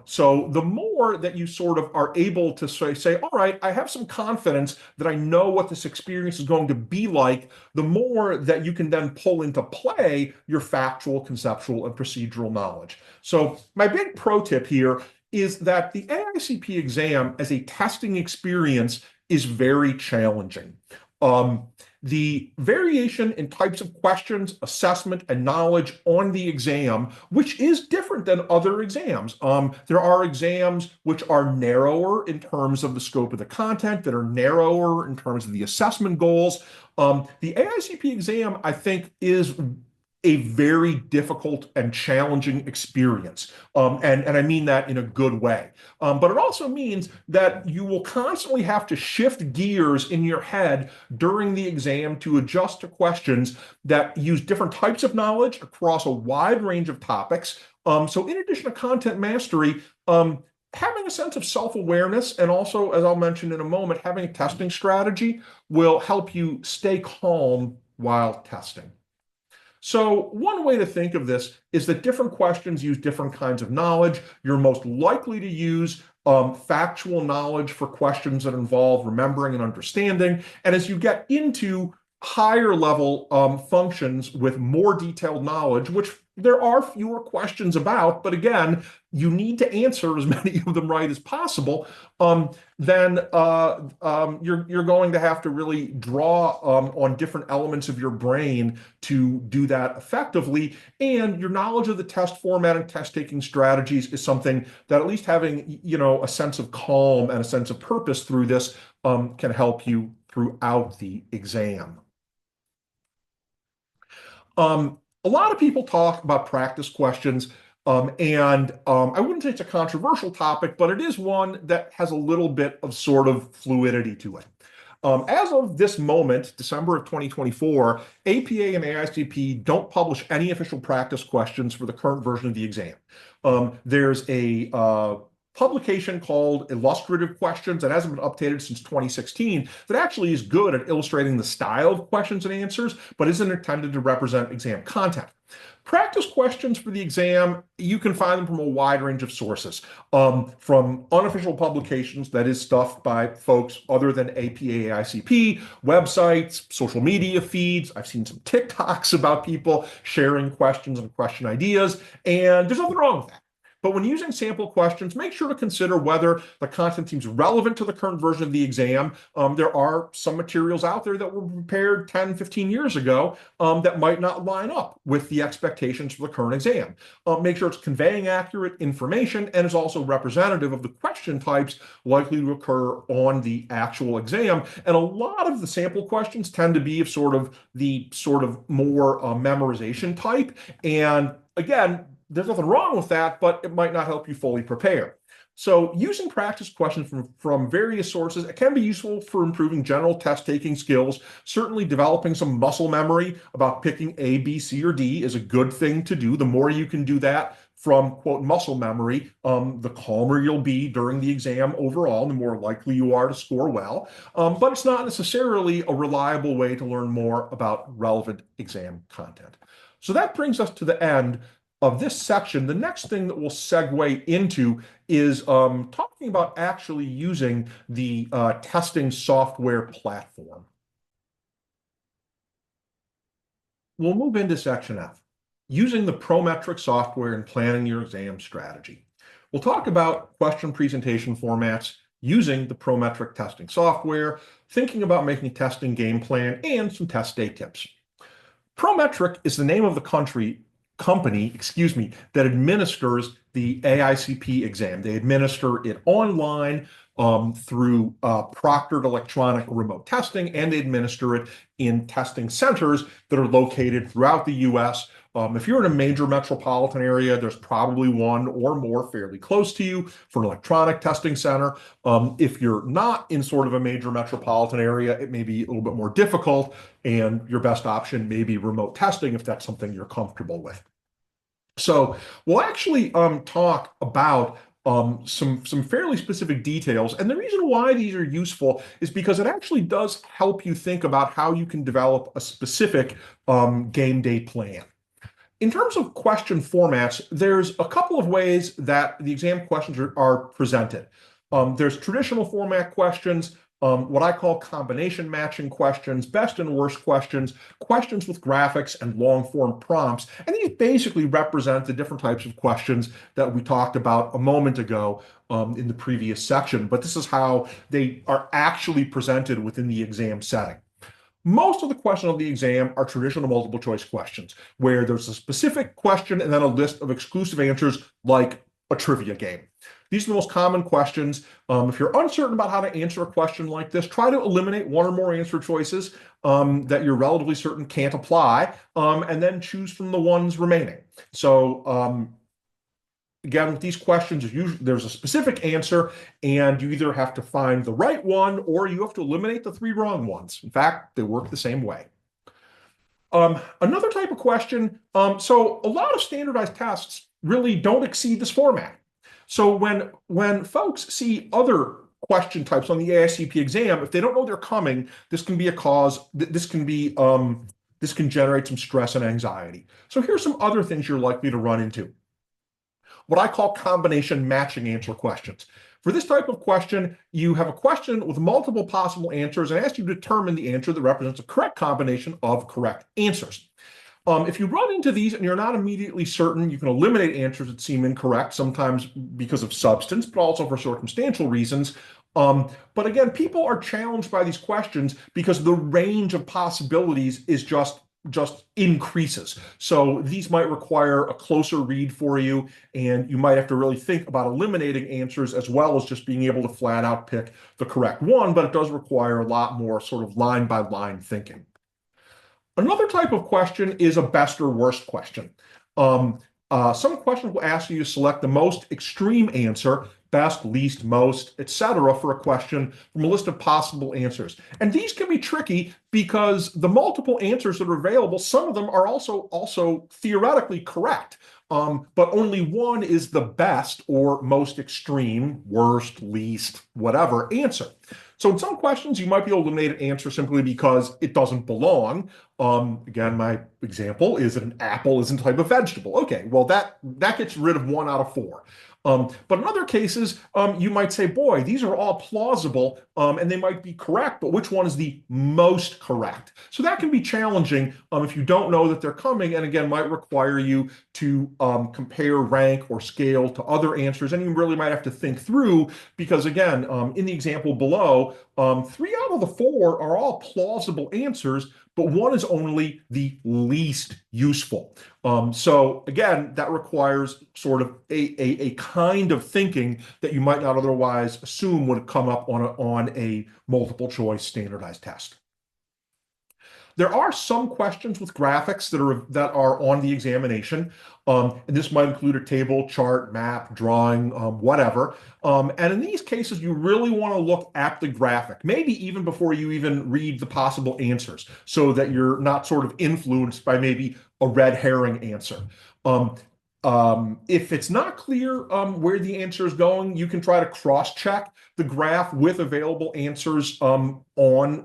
Speaker 1: So the more that you sort of are able to say, all right, I have some confidence that I know what this experience is going to be like, the more that you can then pull into play your factual, conceptual, and procedural knowledge. So my big pro tip here is that the AICP exam as a testing experience is very challenging. Um, the variation in types of questions, assessment, and knowledge on the exam, which is different than other exams. There are exams which are narrower in terms of the scope of the content, that are narrower in terms of the assessment goals. The AICP exam, I think, is a very difficult and challenging experience. And I mean that in a good way. But it also means that you will constantly have to shift gears in your head during the exam to adjust to questions that use different types of knowledge across a wide range of topics. So in addition to content mastery, having a sense of self-awareness and also, as I'll mention in a moment, having a testing strategy will help you stay calm while testing. So one way to think of this is that different questions use different kinds of knowledge. You're most likely to use factual knowledge for questions that involve remembering and understanding. And as you get into higher level functions with more detailed knowledge, which there are fewer questions about, but again, you need to answer as many of them right as possible, then you're going to have to really draw on different elements of your brain to do that effectively. And your knowledge of the test format and test taking strategies is something that at least having, a sense of calm and a sense of purpose through this can help you throughout the exam. A lot of people talk about practice questions, and I wouldn't say it's a controversial topic, but it is one that has a little bit of sort of fluidity to it. As of this moment, December of 2024, APA and AICP don't publish any official practice questions for the current version of the exam. There's a publication called Illustrative Questions that hasn't been updated since 2016 that actually is good at illustrating the style of questions and answers, but isn't intended to represent exam content. Practice questions for the exam, you can find them from a wide range of sources, from unofficial publications, that is stuff by folks other than APA, AICP, websites, social media feeds. I've seen some TikToks about people sharing questions and question ideas, and there's nothing wrong with that. But when using sample questions, make sure to consider whether the content seems relevant to the current version of the exam. There are some materials out there that were prepared 10, 15 years ago that might not line up with the expectations for the current exam. Make sure it's conveying accurate information and is also representative of the question types likely to occur on the actual exam. And a lot of the sample questions tend to be of the more memorization type. And again, there's nothing wrong with that, but it might not help you fully prepare. So using practice questions from various sources, it can be useful for improving general test-taking skills. Certainly developing some muscle memory about picking A, B, C, or D is a good thing to do. The more you can do that from, quote, muscle memory, the calmer you'll be during the exam overall, the more likely you are to score well. But it's not necessarily a reliable way to learn more about relevant exam content. So that brings us to the end of this section. The next thing that we'll segue into is talking about actually using the testing software platform. We'll move into section F, using the Prometric software and planning your exam strategy. We'll talk about question presentation formats, using the Prometric testing software, thinking about making a testing game plan, and some test day tips. Prometric is the name of the company, that administers the AICP exam. They administer it online through proctored electronic remote testing, and they administer it in testing centers that are located throughout the US. If you're in a major metropolitan area, there's probably one or more fairly close to you for an electronic testing center. If you're not in sort of a major metropolitan area, it may be a little bit more difficult, and your best option may be remote testing if that's something you're comfortable with. So we'll actually talk about some fairly specific details. And the reason why these are useful is because it actually does help you think about how you can develop a specific game day plan. In terms of question formats, there's a couple of ways that the exam questions are presented. There's traditional format questions, what I call combination matching questions, best and worst questions, questions with graphics and long form prompts. And these basically represent the different types of questions that we talked about a moment ago in the previous section. But this is how they are actually presented within the exam setting. Most of the questions on the exam are traditional multiple choice questions, where there's a specific question and then a list of exclusive answers like a trivia game. These are the most common questions. If you're uncertain about how to answer a question like this, try to eliminate one or more answer choices that you're relatively certain can't apply, and then choose from the ones remaining. So again, with these questions, there's a specific answer, and you either have to find the right one or you have to eliminate the 3 wrong ones. In fact, they work the same way. Another type of question, so a lot of standardized tests really don't exceed this format. So when folks see other question types on the AICP exam, if they don't know they're coming, this can be a cause, this can generate some stress and anxiety. So here's some other things you're likely to run into. What I call combination matching answer questions. For this type of question, you have a question with multiple possible answers and ask you to determine the answer that represents a correct combination of correct answers. If you run into these and you're not immediately certain, you can eliminate answers that seem incorrect, sometimes because of substance, but also for circumstantial reasons. But again, people are challenged by these questions because the range of possibilities is just increases. So these might require a closer read for you, and you might have to really think about eliminating answers as well as just being able to flat out pick the correct one, but it does require a lot more sort of line by line thinking. Another type of question is a best or worst question. Some questions will ask you to select the most extreme answer, best, least, most, etc., for a question from a list of possible answers. And these can be tricky because the multiple answers that are available, some of them are also theoretically correct, but only one is the best or most extreme, worst, least, whatever answer. So in some questions, you might be able to eliminate an answer simply because it doesn't belong. Again, my example is that an apple isn't a type of vegetable. Okay, well, that gets rid of 1 out of 4. But in other cases, you might say, boy, these are all plausible, and they might be correct, but which one is the most correct? So that can be challenging if you don't know that they're coming, and again, might require you to compare, rank, or scale to other answers, and you really might have to think through, because again, in the example below, 3 out of the 4 are all plausible answers, but one is only the least useful. So again, that requires sort of a kind of thinking that you might not otherwise assume would come up on a multiple choice standardized test. There are some questions with graphics that are on the examination, and this might include a table, chart, map, drawing, whatever. And in these cases, you really want to look at the graphic, maybe even before you even read the possible answers, so that you're not sort of influenced by maybe a red herring answer. If it's not clear where the answer is going, you can try to cross-check the graph with available answers on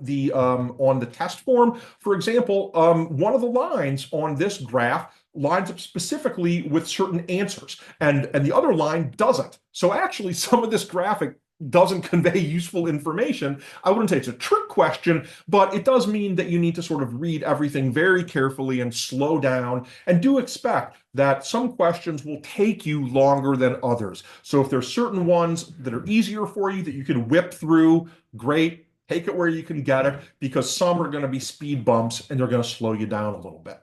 Speaker 1: the test form. For example, one of the lines on this graph lines up specifically with certain answers, and the other line doesn't. So actually, some of this graphic doesn't convey useful information. I wouldn't say it's a trick question, but it does mean that you need to sort of read everything very carefully and slow down, and do expect that some questions will take you longer than others. So if there's certain ones that are easier for you that you can whip through, great, take it where you can get it, because some are going to be speed bumps and they're going to slow you down a little bit.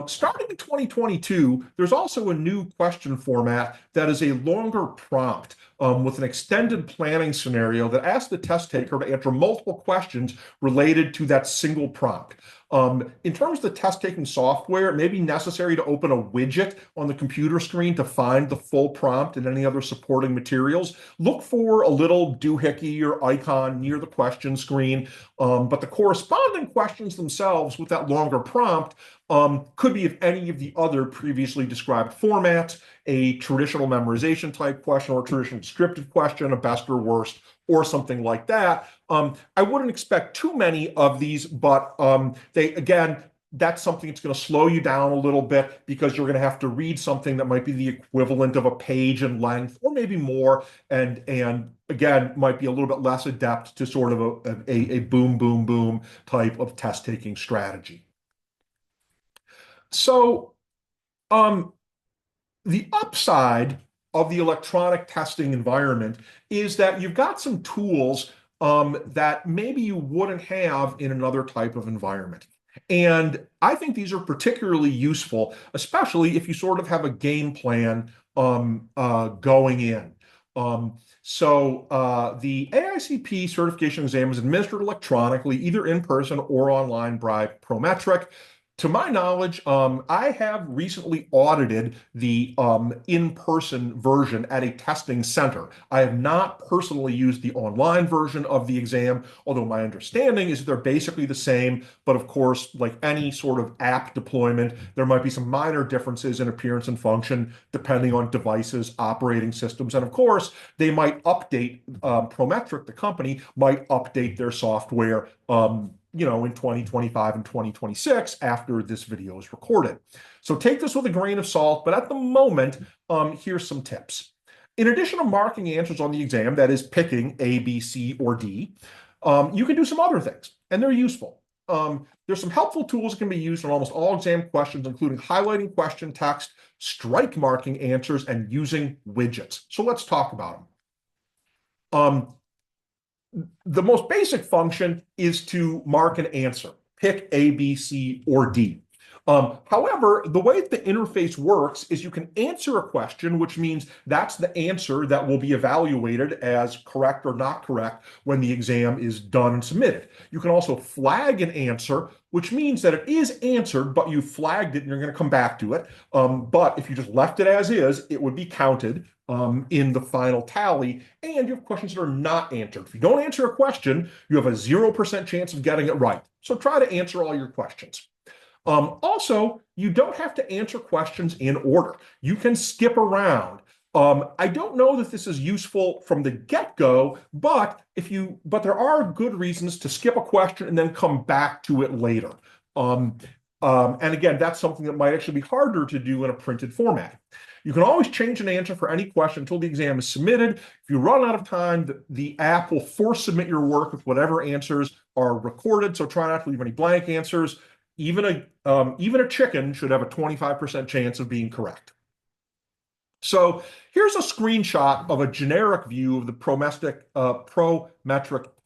Speaker 1: Starting in 2022, there's also a new question format that is a longer prompt with an extended planning scenario that asks the test taker to answer multiple questions related to that single prompt. In terms of the test-taking software, it may be necessary to open a widget on the computer screen to find the full prompt and any other supporting materials. Look for a little doohickey or icon near the question screen, but the corresponding questions themselves with that longer prompt could be of any of the other previously described formats, a traditional memorization type question or a traditional descriptive question, a best or worst, or something like that. I wouldn't expect too many of these, but they, again, that's something that's going to slow you down a little bit because you're going to have to read something that might be the equivalent of a page in length or maybe more, and again might be a little bit less adept to sort of a boom boom boom type of test taking strategy. So the upside of the electronic testing environment is that you've got some tools that maybe you wouldn't have in another type of environment. And I think these are particularly useful, especially if you sort of have a game plan going in. The AICP certification exam is administered electronically, either in person or online by Prometric. To my knowledge, I have recently audited the in-person version at a testing center. I have not personally used the online version of the exam, although my understanding is that they're basically the same. But of course, like any sort of app deployment, there might be some minor differences in appearance and function depending on devices, operating systems, and of course, they might update, Prometric, the company, might update their software in 2025 and 2026 after this video is recorded. So take this with a grain of salt, but at the moment, here's some tips. In addition to marking answers on the exam, that is picking A, B, C, or D, you can do some other things, and they're useful. There's some helpful tools that can be used on almost all exam questions, including highlighting question text, strike marking answers, and using widgets. So let's talk about them. The most basic function is to mark an answer, pick A, B, C, or D. However, the way the interface works is you can answer a question, which means that's the answer that will be evaluated as correct or not correct when the exam is done and submitted. You can also flag an answer, which means that it is answered, but you flagged it and you're going to come back to it. But if you just left it as is, it would be counted in the final tally, and you have questions that are not answered. If you don't answer a question, you have a 0% chance of getting it right. So try to answer all your questions. Also, you don't have to answer questions in order. You can skip around. I don't know that this is useful from the get-go, but there are good reasons to skip a question and then come back to it later. And again, that's something that might actually be harder to do in a printed format. You can always change an answer for any question until the exam is submitted. If you run out of time, the app will force submit your work with whatever answers are recorded. So try not to leave any blank answers. Even a chicken should have a 25% chance of being correct. So here's a screenshot of a generic view of the Prometric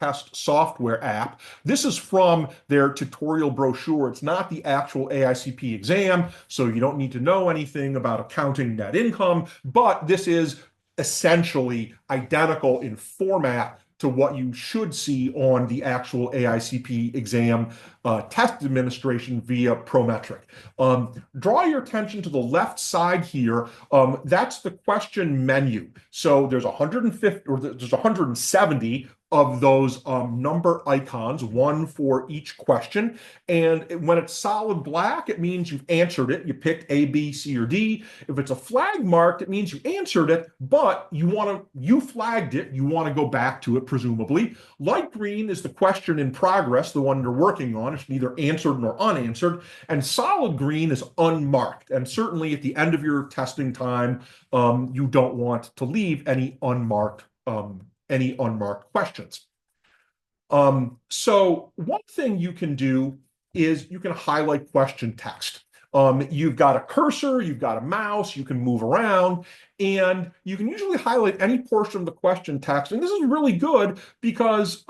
Speaker 1: test software app. This is from their tutorial brochure. It's not the actual AICP exam, so you don't need to know anything about accounting net income, but this is essentially identical in format to what you should see on the actual AICP exam test administration via Prometric. Draw your attention to the left side here. That's the question menu. So there's 150 or there's 170 of those number icons, one for each question. And when it's solid black, it means you've answered it. You picked A, B, C, or D. If it's a flag marked, it means you answered it, but you flagged it. You want to go back to it, presumably. Light green is the question in progress, the one you're working on. It's neither answered nor unanswered. And solid green is unmarked. And certainly at the end of your testing time, you don't want to leave any unmarked questions. So one thing you can do is you can highlight question text. You've got a cursor, you've got a mouse, you can move around, and you can usually highlight any portion of the question text. And this is really good because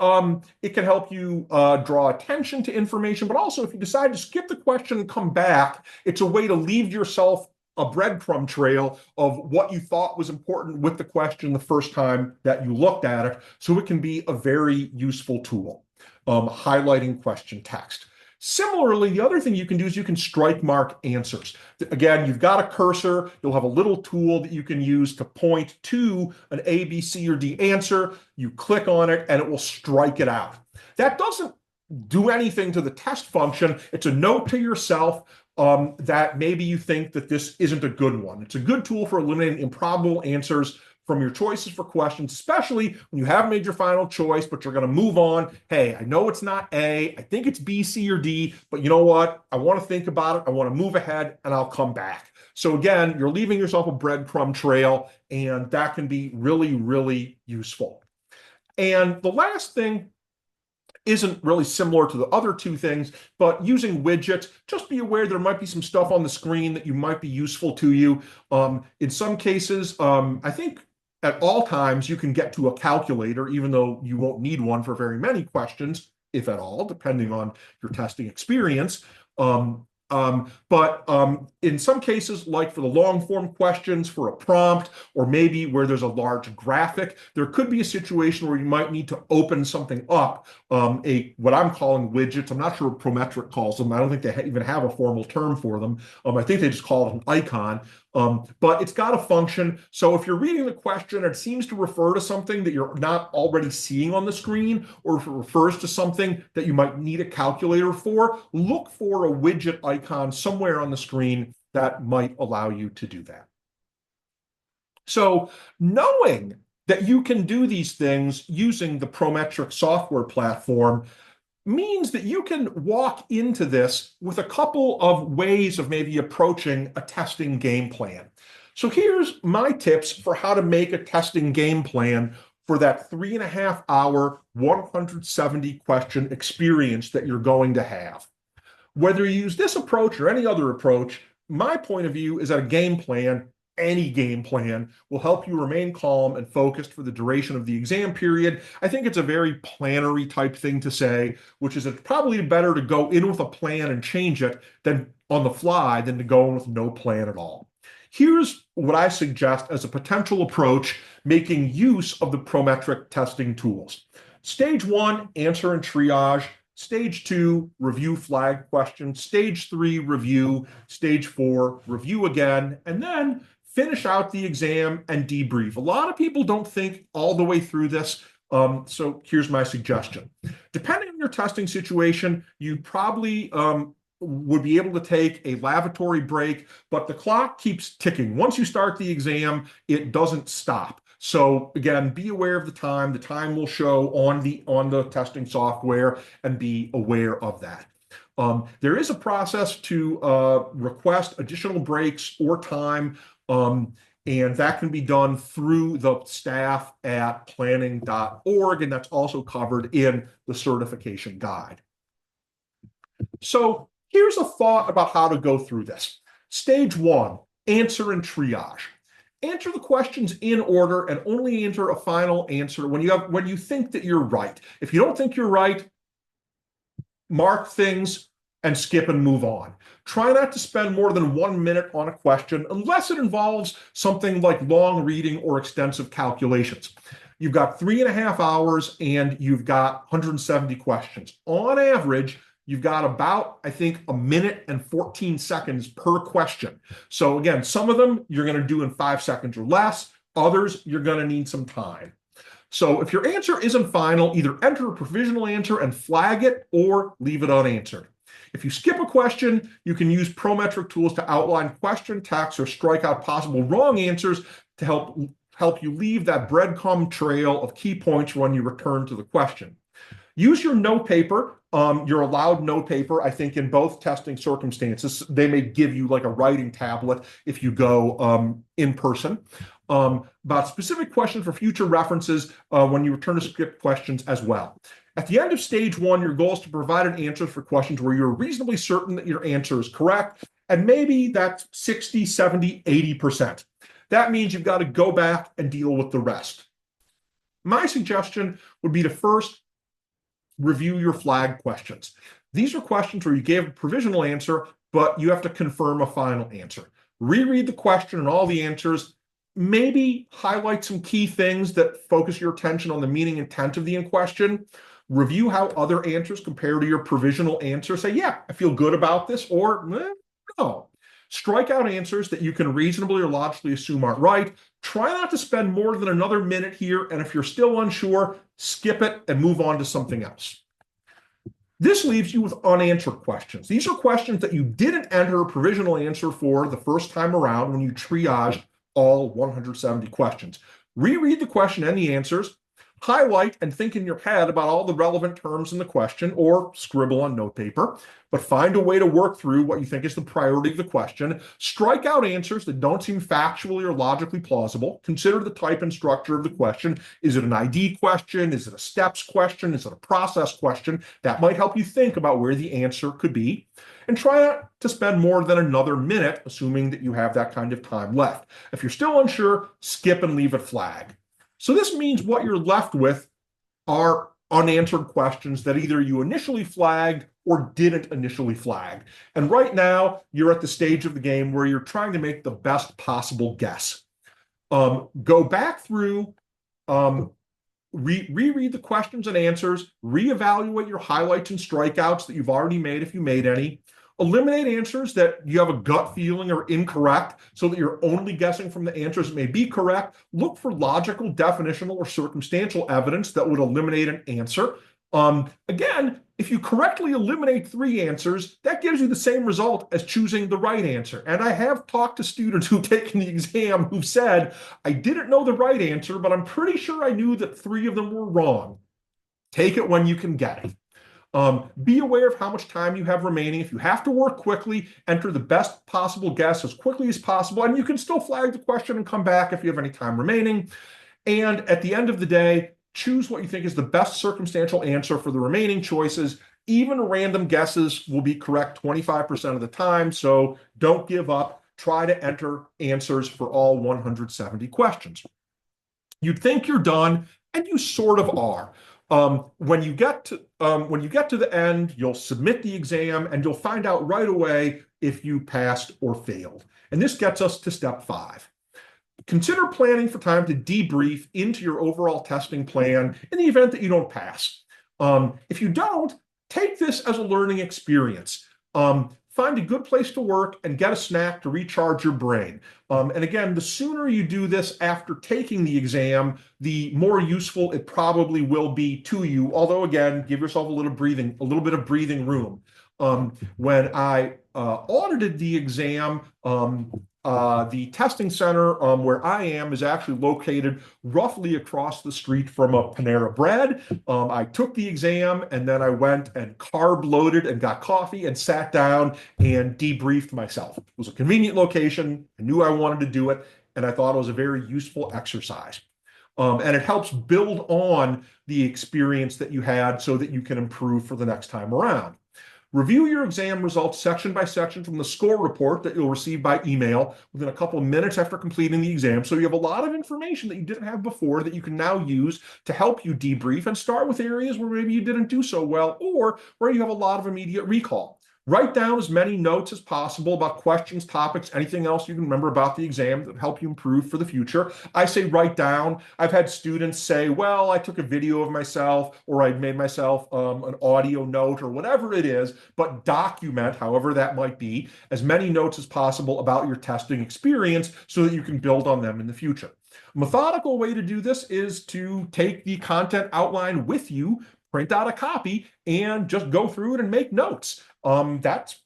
Speaker 1: it can help you draw attention to information, but also if you decide to skip the question and come back, it's a way to leave yourself a breadcrumb trail of what you thought was important with the question the first time that you looked at it. So it can be a very useful tool, highlighting question text. Similarly, the other thing you can do is you can strike mark answers. Again, you've got a cursor. You'll have a little tool that you can use to point to an A, B, C, or D answer. You click on it and it will strike it out. That doesn't do anything to the test function. It's a note to yourself that maybe you think that this isn't a good one. It's a good tool for eliminating improbable answers from your choices for questions, especially when you haven't made your final choice, but you're going to move on. Hey, I know it's not A, I think it's B, C, or D, but you know what? I want to think about it. I want to move ahead and I'll come back. So again, you're leaving yourself a breadcrumb trail, and that can be really, really useful. And the last thing isn't really similar to the other two things, but using widgets, just be aware there might be some stuff on the screen that you might be useful to you. In some cases, I think at all times you can get to a calculator, even though you won't need one for very many questions, if at all, depending on your testing experience. But in some cases, like for the long form questions for a prompt, or maybe where there's a large graphic, there could be a situation where you might need to open something up, what I'm calling widgets. I'm not sure what Prometric calls them. I don't think they even have a formal term for them. I think they just call it an icon. But it's got a function. So if you're reading the question and it seems to refer to something that you're not already seeing on the screen, or if it refers to something that you might need a calculator for, look for a widget icon somewhere on the screen that might allow you to do that. So knowing that you can do these things using the Prometric software platform means that you can walk into this with a couple of ways of maybe approaching a testing game plan. So here's my tips for how to make a testing game plan for that 3.5-hour, 170 question experience that you're going to have. Whether you use this approach or any other approach, my point of view is that a game plan, any game plan, will help you remain calm and focused for the duration of the exam period. I think it's a very plannery type thing to say, which is it's probably better to go in with a plan and change it than on the fly than to go in with no plan at all. Here's what I suggest as a potential approach making use of the Prometric testing tools. Stage 1, answer and triage. Stage 2, review flag questions. Stage 3, review. Stage 4, review again. And then finish out the exam and debrief. A lot of people don't think all the way through this. So here's my suggestion. Depending on your testing situation, you probably would be able to take a lavatory break, but the clock keeps ticking. Once you start the exam, it doesn't stop. So again, be aware of the time. The time will show on the testing software, and be aware of that. There is a process to request additional breaks or time, and that can be done through the staff at planning.org, and that's also covered in the certification guide. So here's a thought about how to go through this. Stage 1, answer and triage. Answer the questions in order and only enter a final answer when you think that you're right. If you don't think you're right, mark things and skip and move on. Try not to spend more than 1 minute on a question unless it involves something like long reading or extensive calculations. You've got 3.5 hours and you've got 170 questions. On average, you've got about, I think, 1 minute and 14 seconds per question. So again, some of them you're going to do in 5 seconds or less. Others, you're going to need some time. So if your answer isn't final, either enter a provisional answer and flag it, or leave it unanswered. If you skip a question, you can use Prometric tools to outline question text or strike out possible wrong answers to help you leave that breadcrumb trail of key points when you return to the question. Use your note paper. You're allowed note paper, I think, in both testing circumstances. They may give you like a writing tablet if you go in person. About specific questions for future references when you return to script questions as well. At the end of stage 1, your goal is to provide an answer for questions where you're reasonably certain that your answer is correct, and maybe that's 60, 70, 80%. That means you've got to go back and deal with the rest. My suggestion would be to first review your flag questions. These are questions where you gave a provisional answer, but you have to confirm a final answer. Reread the question and all the answers. Maybe highlight some key things that focus your attention on the meaning and intent of the question. Review how other answers compare to your provisional answer. Say, yeah, I feel good about this, or no. Strike out answers that you can reasonably or logically assume aren't right. Try not to spend more than another minute here, and if you're still unsure, skip it and move on to something else. This leaves you with unanswered questions. These are questions that you didn't enter a provisional answer for the first time around when you triaged all 170 questions. reread the question and the answers, highlight and think in your head about all the relevant terms in the question or scribble on notepaper, but find a way to work through what you think is the priority of the question. Strike out answers that don't seem factually or logically plausible. Consider the type and structure of the question. Is it an ID question? Is it a steps question? Is it a process question? That might help you think about where the answer could be. And try not to spend more than another minute, assuming that you have that kind of time left. If you're still unsure, skip and leave it flag. So this means what you're left with are unanswered questions that either you initially flagged or didn't initially flag. And right now, you're at the stage of the game where you're trying to make the best possible guess. Go back through, reread the questions and answers, reevaluate your highlights and strikeouts that you've already made if you made any. Eliminate answers that you have a gut feeling are incorrect so that you're only guessing from the answers that may be correct. Look for logical, definitional, or circumstantial evidence that would eliminate an answer. Again, if you correctly eliminate 3 answers, that gives you the same result as choosing the right answer. And I have talked to students who've taken the exam who've said, I didn't know the right answer, but I'm pretty sure I knew that 3 of them were wrong. Take it when you can get it. Be aware of how much time you have remaining. If you have to work quickly, enter the best possible guess as quickly as possible, and you can still flag the question and come back if you have any time remaining. And at the end of the day, choose what you think is the best circumstantial answer for the remaining choices. Even random guesses will be correct 25% of the time, so don't give up. Try to enter answers for all 170 questions. You'd think you're done, and you sort of are. When you get to the end, you'll submit the exam and you'll find out right away if you passed or failed. And this gets us to step 5. Consider planning for time to debrief into your overall testing plan in the event that you don't pass. If you don't, take this as a learning experience. Find a good place to work and get a snack to recharge your brain. And again, the sooner you do this after taking the exam, the more useful it probably will be to you. Although again, give yourself a little bit of breathing room. When I audited the exam, the testing center where I am is actually located roughly across the street from a Panera Bread. I took the exam and then I went and carb loaded and got coffee and sat down and debriefed myself. It was a convenient location. I knew I wanted to do it, and I thought it was a very useful exercise. And it helps build on the experience that you had so that you can improve for the next time around. Review your exam results section by section from the score report that you'll receive by email within a couple of minutes after completing the exam. So you have a lot of information that you didn't have before that you can now use to help you debrief, and start with areas where maybe you didn't do so well or where you have a lot of immediate recall. Write down as many notes as possible about questions, topics, anything else you can remember about the exam that help you improve for the future. I say write down. I've had students say, well, I took a video of myself, or I made myself an audio note, or whatever it is, but document, however that might be, as many notes as possible about your testing experience so that you can build on them in the future. A methodical way to do this is to take the content outline with you, print out a copy, and just go through it and make notes. That's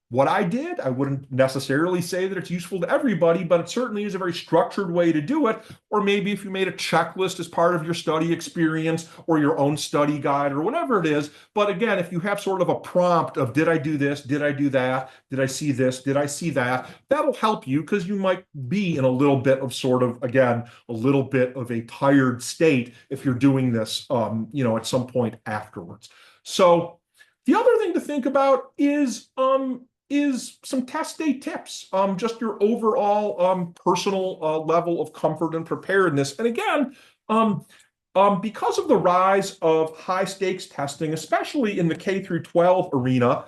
Speaker 1: what I did. I wouldn't necessarily say that it's useful to everybody, but it certainly is a very structured way to do it. Or maybe if you made a checklist as part of your study experience or your own study guide or whatever it is. But again, if you have sort of a prompt of, did I do this? Did I do that? Did I see this? Did I see that? That'll help you, because you might be in a little bit of sort of, again, a little bit of a tired state if you're doing this, at some point afterwards. So the other thing to think about is some test day tips, just your overall personal level of comfort and preparedness. And again, because of the rise of high stakes testing, especially in the K through 12 arena,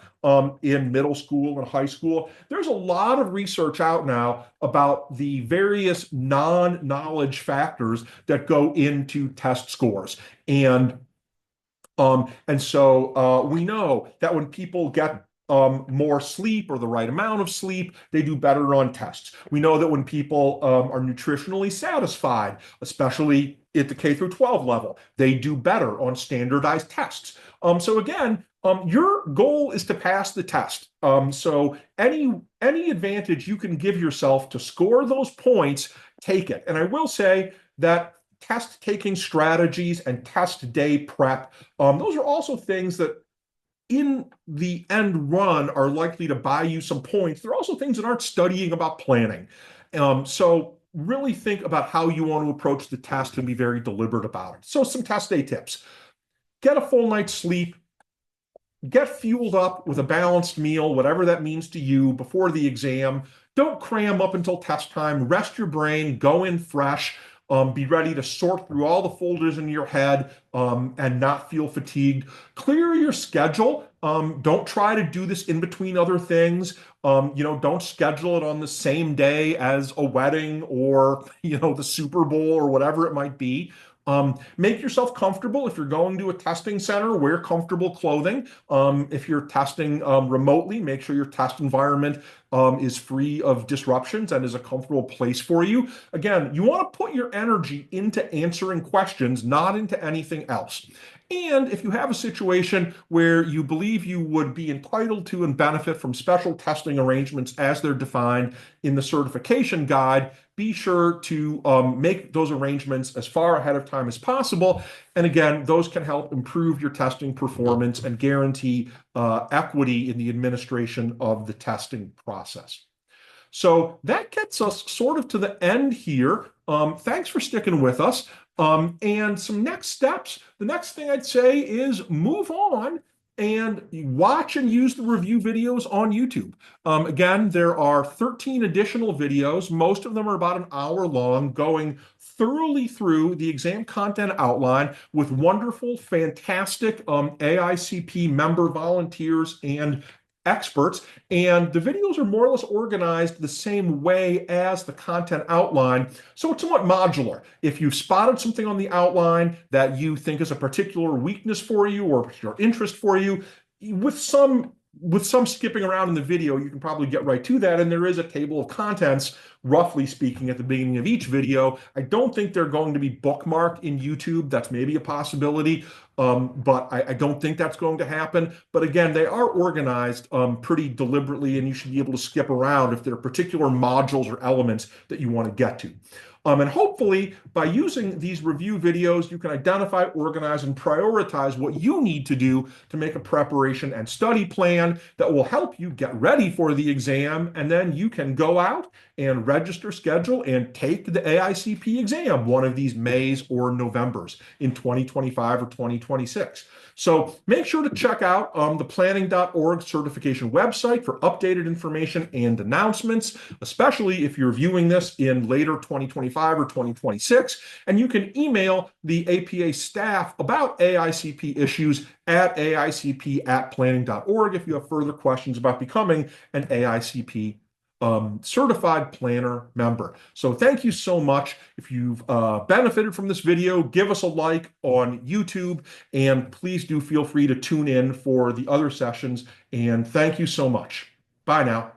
Speaker 1: in middle school and high school, there's a lot of research out now about the various non-knowledge factors that go into test scores. And so we know that when people get more sleep, or the right amount of sleep, they do better on tests. We know that when people are nutritionally satisfied, especially at the K through 12 level, they do better on standardized tests. So again, your goal is to pass the test. So any advantage you can give yourself to score those points, take it. And I will say, that test taking strategies and test day prep, those are also things that in the end run are likely to buy you some points. They're also things that aren't studying about planning. So really think about how you want to approach the test and be very deliberate about it. So some test day tips. Get a full night's sleep. Get fueled up with a balanced meal, whatever that means to you, before the exam. Don't cram up until test time. Rest your brain, go in fresh. Be ready to sort through all the folders in your head and not feel fatigued. Clear your schedule. Don't try to do this in between other things. Don't schedule it on the same day as a wedding or, the Super Bowl or whatever it might be. Make yourself comfortable. If you're going to a testing center, wear comfortable clothing. If you're testing remotely, make sure your test environment is free of disruptions and is a comfortable place for you. Again, you want to put your energy into answering questions, not into anything else. And if you have a situation where you believe you would be entitled to and benefit from special testing arrangements as they're defined in the certification guide, be sure to make those arrangements as far ahead of time as possible. And again, those can help improve your testing performance and guarantee equity in the administration of the testing process. So that gets us sort of to the end here. Thanks for sticking with us. And some next steps. The next thing I'd say is move on and watch and use the review videos on YouTube. Again, there are 13 additional videos. Most of them are about an hour long, going thoroughly through the exam content outline with wonderful, fantastic AICP member volunteers and experts. And the videos are more or less organized the same way as the content outline. So it's somewhat modular. If you've spotted something on the outline that you think is a particular weakness for you or particular interest for you, with some skipping around in the video, you can probably get right to that. And there is a table of contents, roughly speaking, at the beginning of each video. I don't think they're going to be bookmarked in YouTube. That's maybe a possibility, but I don't think that's going to happen. But again, they are organized pretty deliberately, and you should be able to skip around if there are particular modules or elements that you want to get to. And hopefully, by using these review videos, you can identify, organize, and prioritize what you need to do to make a preparation and study plan that will help you get ready for the exam. And then you can go out and register, schedule, and take the AICP exam one of these Mays or Novembers in 2025 or 2026. So make sure to check out the planning.org certification website for updated information and announcements, especially if you're viewing this in later 2025 or 2026. And you can email the APA staff about AICP issues at aicp@planning.org if you have further questions about becoming an AICP certified planner member. So thank you so much. If you've benefited from this video, give us a like on YouTube, and please do feel free to tune in for the other sessions. And thank you so much. Bye now.